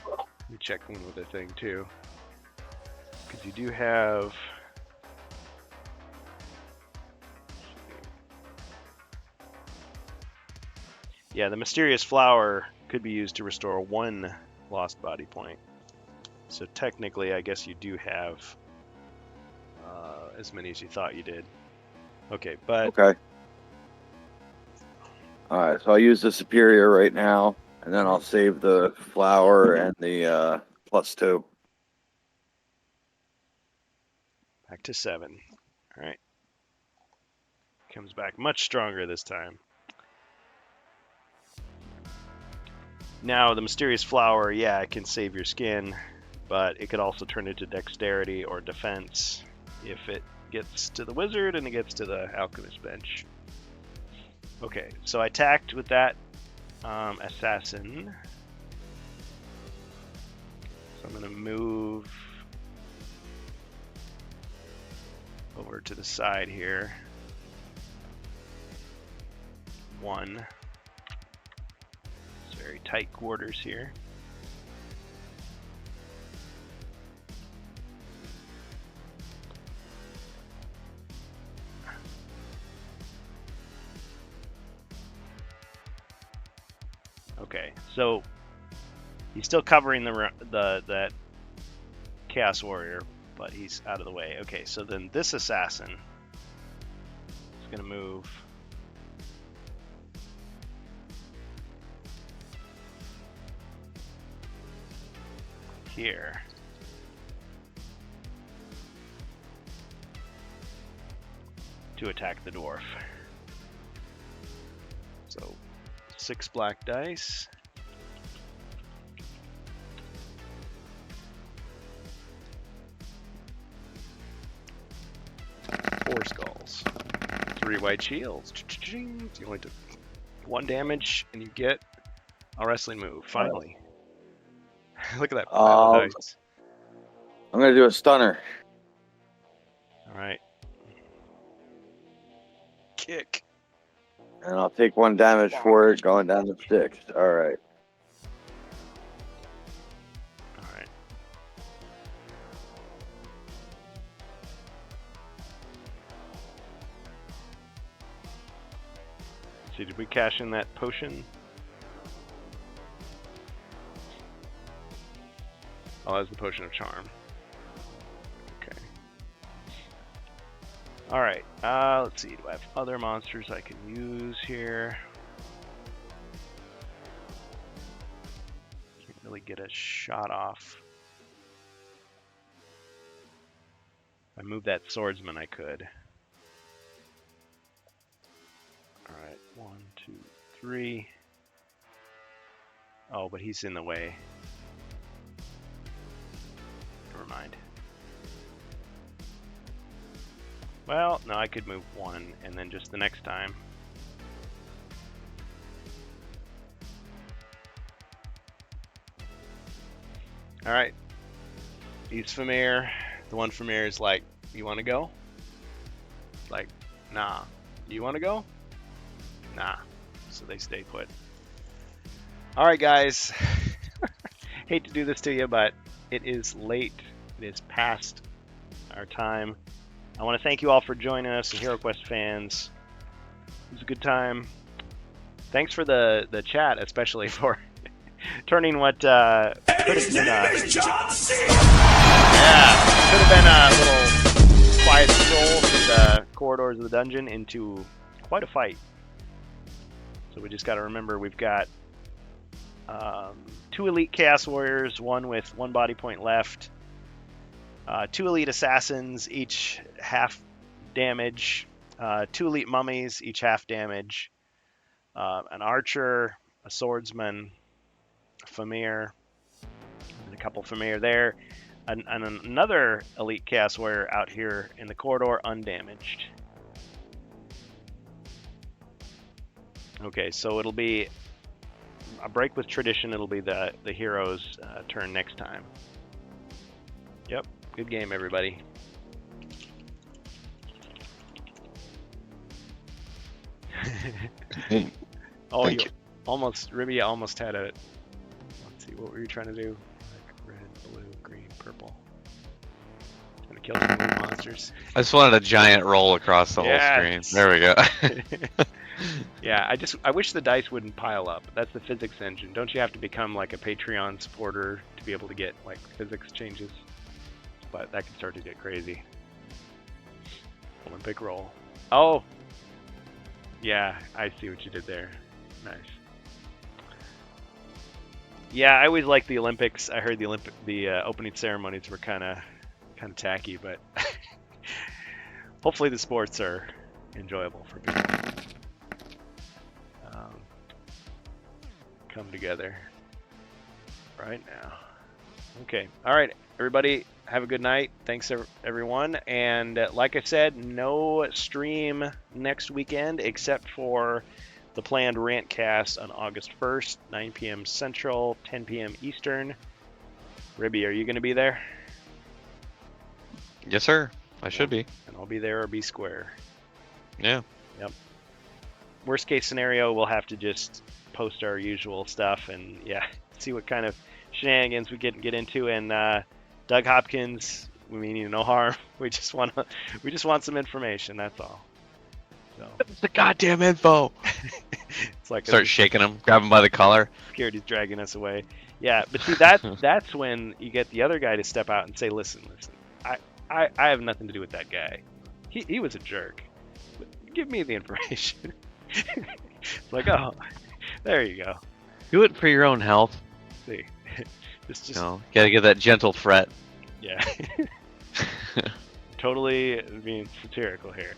Let me check one other thing too, because you do have. Yeah, the mysterious flower could be used to restore 1 lost body point. So technically, I guess you do have as many as you thought you did. Okay, but Okay. All right, so I'll use the superior right now, and then I'll save the flower and the +2. back to 7. All right. Comes back much stronger this time. Now, the mysterious flower, yeah, it can save your skin, but it could also turn into dexterity or defense if it gets to the wizard and it gets to the alchemist bench. Okay, so I attacked with that assassin. So I'm going to move over to the side here. 1. It's very tight quarters here. Okay, so he's still covering that Chaos Warrior, but he's out of the way. Okay, so then this assassin is going to move here. To attack the dwarf. So 6 black dice. Four skulls. 3 white shields. You only took 1 damage, and you get a wrestling move. Finally. Look at that pile of dice. I'm going to do a stunner. All right. Kick. And I'll take 1 damage for it, going down to 6. All right. All right. See, did we cash in that potion? Oh, that's the potion of charm. Okay. All right. Let's see. Do I have other monsters I can use here? Can't really get a shot off. If I move that swordsman, I could. All right. 1, 2, 3. Oh, but he's in the way. Never mind. Well, no, I could move 1 and then just the next time. All right. East Famir. The one Famir is like, you want to go? Like, nah. You want to go? Nah. So they stay put. All right, guys. hate to do this to you, but it is late. It is past our time. I want to thank you all for joining us, HeroQuest fans. It was a good time. Thanks for the chat, especially for turning what could have been a little quiet stroll through the corridors of the dungeon into quite a fight. So we just got to remember we've got 2 elite Chaos Warriors, one with 1 body point left, 2 elite Assassins, each half damage, 2 elite Mummies, each half damage, an Archer, a Swordsman, a Famir, and a couple Famir there, and another elite Chaos Warrior out here in the corridor, undamaged. Okay, so it'll be a break with tradition. It'll be the hero's turn next time. Yep, good game, everybody. Oh, Thank you almost, Ribby almost had a. Let's see, what were you trying to do? Like red, blue, green, purple. Trying to kill some blue monsters. I just wanted a giant roll across the whole screen. Yes. There we go. Yeah, I wish the dice wouldn't pile up. That's the physics engine. Don't you have to become like a Patreon supporter to be able to get like physics changes? But that can start to get crazy. Olympic roll. Oh, yeah, I see what you did there. Nice. Yeah, I always liked the Olympics. I heard the opening ceremonies were kind of tacky, but hopefully the sports are enjoyable for people. Come together right now. Okay. All right, everybody. Have a good night. Thanks, everyone. And like I said, no stream next weekend except for the planned Rantcast on August 1st, 9 p.m. Central, 10 p.m. Eastern. Ribby, are you going to be there? Yes, sir. I should be. And I'll be there or be square. Yeah. Yep. Worst case scenario, we'll have to just post our usual stuff and see what kind of shenanigans we get into. And Doug Hopkins, we mean you no harm. We just want some information. That's all. So It's the goddamn info. it's like Start shaking him, grab him by the collar. scared he's dragging us away. Yeah, but see that's when you get the other guy to step out and say, listen, I have nothing to do with that guy. He was a jerk. But give me the information. It's like, oh, there you go. Do it for your own health. See, just You know, gotta give that gentle fret. yeah. Totally being satirical here.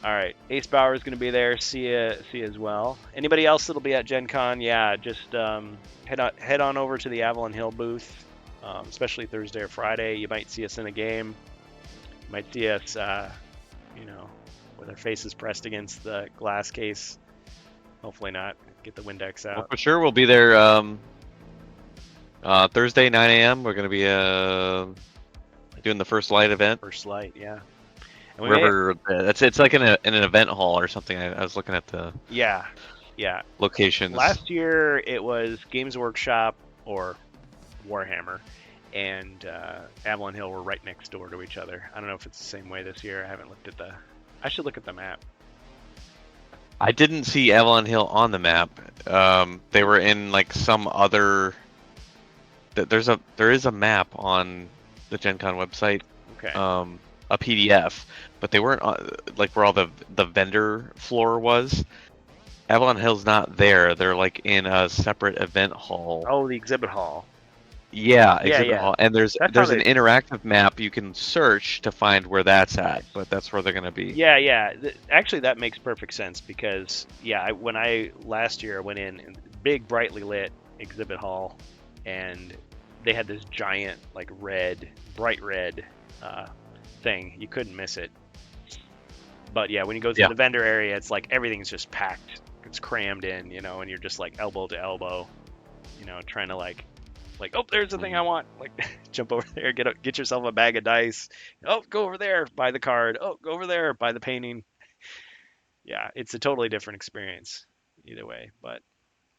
All right, Ace Bauer is going to be there. See you as well. Anybody else that'll be at Gen Con? Yeah, just head on over to the Avalon Hill booth, especially Thursday or Friday. You might see us in a game. You might see us, with our faces pressed against the glass case. Hopefully not. Get the Windex Well, out. for sure, we'll be there Thursday, 9 a.m. We're gonna be doing the first light event. First light, yeah. And we Wherever it's like in an event hall or something. I was looking at the yeah. locations. Last year it was Games Workshop or Warhammer, and Avalon Hill were right next door to each other. I don't know if it's the same way this year. I haven't looked at I should look at the map. I didn't see Avalon Hill on the map. They were in like some other. There is a map on the Gen Con website. Okay. A PDF, but they weren't like where all the vendor floor was. Avalon Hill's not there. They're like in a separate event hall. Oh, the exhibit hall. Yeah, exhibit yeah. hall. And there's That's how an they- interactive map you can search to find where that's at, but that's where they're gonna be. Yeah. Actually, that makes perfect sense because when I last year went in big, brightly lit exhibit hall, and they had this giant like bright red thing. You couldn't miss it. But yeah, when you go to the vendor area, it's like everything's just packed. It's crammed in, and you're just like elbow to elbow, trying to like, oh, there's the thing I want. Like, jump over there, get yourself a bag of dice. Oh, go over there, buy the card. Oh, go over there, buy the painting. Yeah, it's a totally different experience either way. But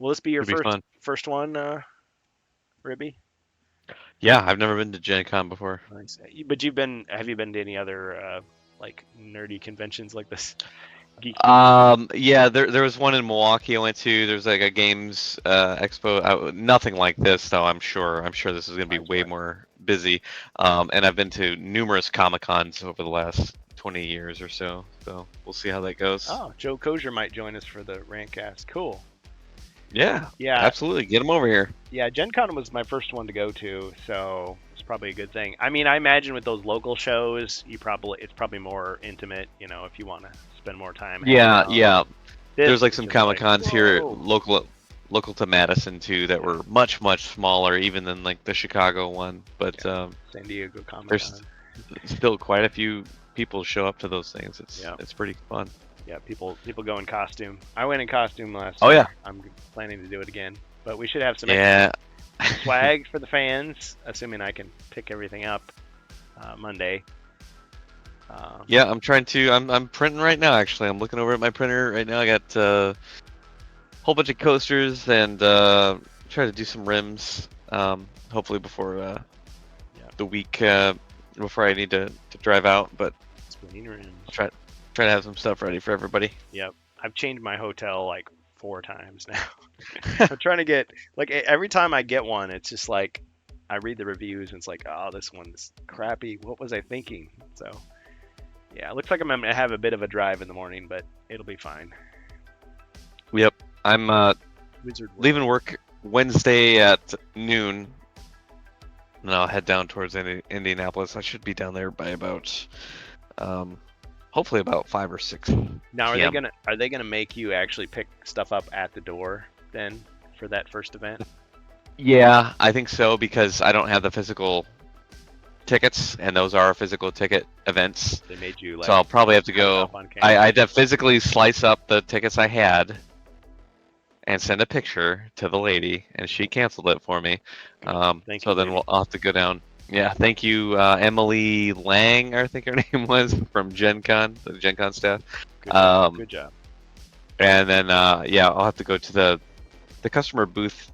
will this be your It'll be fun. first one, Ribby? Yeah, I've never been to Gen Con before. Nice. But have you been to any other like nerdy conventions like this? Geeky. Yeah, there was one in Milwaukee I went to. There's like a games expo. Nothing like this though. I'm sure. I'm sure this is gonna be I'm way sure. more busy. And I've been to numerous Comic Cons over the last 20 years or so. So we'll see how that goes. Oh, Joe Kozier might join us for the Rantcast. Cool. Yeah, Yeah, absolutely. Get him over here. yeah. Gen Con was my first one to go to, so it's probably a good thing. I mean, I imagine with those local shows, it's probably more intimate. You know, if you want to spend more time. hanging Yeah, out. yeah. This There's like is some just Comic Cons here whoa. local to Madison too that were much smaller even than like the Chicago one. But San Diego Comic there's Con. still quite a few people show up to those things. Yeah. It's pretty fun. Yeah, people go in costume. I went in costume last Oh, year. yeah. I'm planning to do it again. But we should have some Yeah. swag for the fans, assuming I can pick everything up Monday. Yeah, I'm printing right now actually. I'm looking over at my printer right now. I got a whole bunch of coasters and try to do some rims hopefully before the week before I need to drive out, but Spinning rims. try to have some stuff ready for everybody. Yep. I've changed my hotel like 4 times now. I'm trying to get like every time I get one, it's just like I read the reviews and it's like, oh, this one's crappy. What was I thinking? So yeah, it looks like I'm gonna have a bit of a drive in the morning, but it'll be fine. Yep. I'm Wizard World. leaving work Wednesday at noon. And I'll head down towards Indianapolis. I should be down there by about hopefully about 5 or 6 Now, PM. are they gonna make you actually pick stuff up at the door then for that first event? Yeah, I think so because I don't have the physical tickets, and those are physical ticket events. They made you like. So I'll probably have to cut it go. up on camera? I had to physically slice up the tickets I had and send a picture to the lady, and she canceled it for me. Thank So you, then lady. I'll have to go down. Yeah, thank you, Emily Lang, I think her name was, from Gen Con, the Gen Con staff. Good job. Good job. And then, yeah, I'll have to go to the customer booth,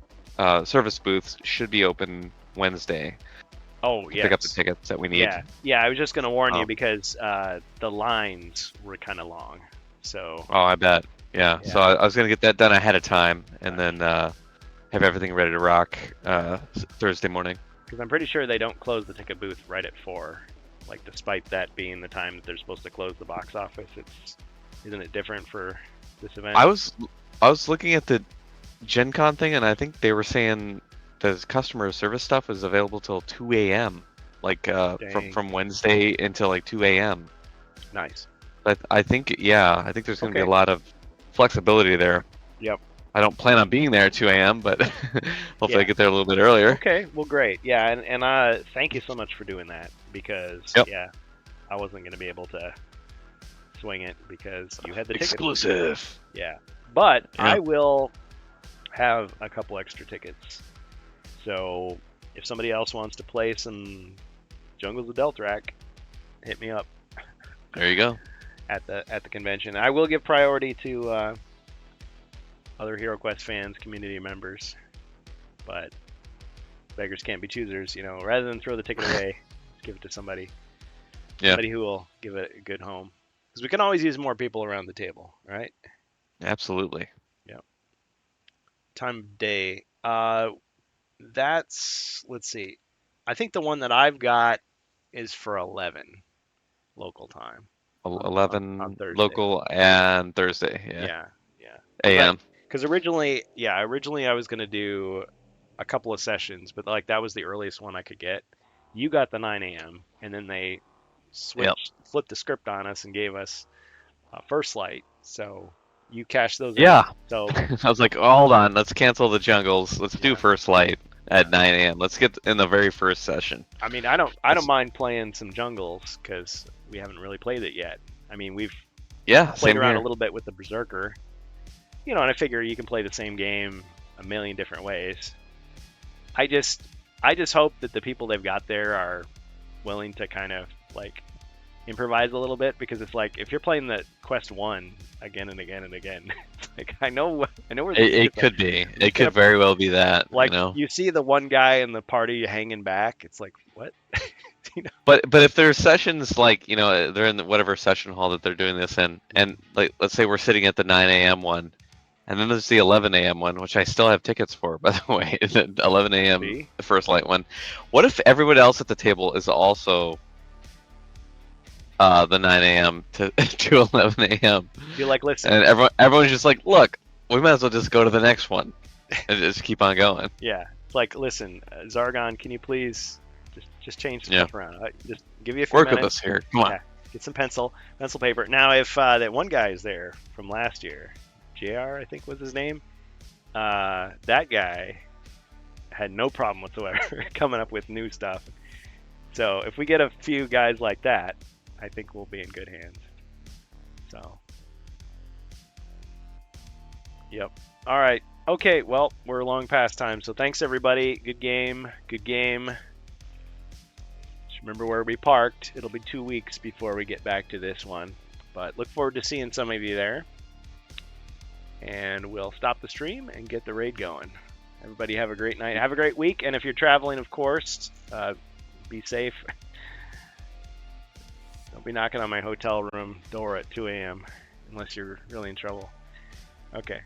service booth should be open Wednesday. Oh, To yes. pick up the tickets that we need. Yeah. I was just gonna warn you Oh. because the lines were kind of long. So Oh, I bet. Yeah. So Yeah. I was gonna get that done ahead of time, and then have everything ready to rock Thursday morning. because I'm pretty sure they don't close the ticket booth right at 4. Like, despite that being the time that they're supposed to close the box office, isn't it different for this event? I was looking at the Gen Con thing, and I think they were saying the customer service stuff is available till 2 a.m. Like Dang. from Wednesday until like 2 a.m. Nice. But I think I think there's gonna be a Okay. lot of flexibility there. Yep. I don't plan on being there at 2 a.m., but hopefully Yeah. I get there a little bit earlier. Okay. Well, great. Yeah, and thank you so much for doing that because Yep. yeah, I wasn't gonna be able to swing it because you had the tickets. Exclusive. Yeah, but Yeah. I will have a couple extra tickets. So if somebody else wants to play some Jungles of Deltrak, hit me up There you go. at the convention. I will give priority to other HeroQuest fans, community members, but beggars can't be choosers. You know, rather than throw the ticket away, just give it to somebody. Yeah. Somebody who will give it a good home. Because we can always use more people around the table, right? Absolutely. Time of day. Let's see. I think the one that I've got is for 11 local time. 11 on Thursday. local and Thursday. Yeah. Yeah. AM. Because originally I was gonna do a couple of sessions, but like that was the earliest one I could get. You got the 9 a.m. and then they flipped the script on us and gave us First Light. So you cashed those. Yeah. In. So I was like, hold on, let's cancel the jungles. Let's do Yeah. First Light at 9 a.m. Let's get in the very first session. I mean, I don't mind playing some jungles because we haven't really played it yet. I mean, we've Yeah, played same around here. a little bit with the Berserker, you know, and I figure you can play the same game a million different ways. I just hope that the people they've got there are willing to kind of like improvise a little bit, because it's like if you're playing the quest 1 again and again and again, it's Like I know where the It tickets are. could be. It gonna- could very well be that. Like you know. you see the one guy in the party hanging back. It's like what? But if there's sessions like they're in whatever session hall that they're doing this in, and like let's say we're sitting at the 9 a.m. one, and then there's the 11 a.m. one, which I still have tickets for, by the way. The 11 a.m. See? the first light one. What if everyone else at the table is also the 9 a.m. to 11 a.m. You're like, listen, and everyone's just like, look, we might as well just go to the next one and just keep on going. yeah, it's like, listen, Zargon, can you please just change some Yeah. stuff around? Just give you a few Work with minutes. us here. Come on. Yeah. Get some pencil paper. Now, if that one guy is there from last year, JR, I think was his name, that guy had no problem whatsoever coming up with new stuff. So if we get a few guys like that, I think we'll be in good hands. So, yep. All right. Okay. Well, we're long past time. So thanks everybody. Good game. Good game. Just remember where we parked. It'll be 2 weeks before we get back to this one. But look forward to seeing some of you there. And we'll stop the stream and get the raid going. Everybody have a great night. Have a great week. And if you're traveling, of course, be safe. Don't be knocking on my hotel room door at 2 a.m. unless you're really in trouble. Okay.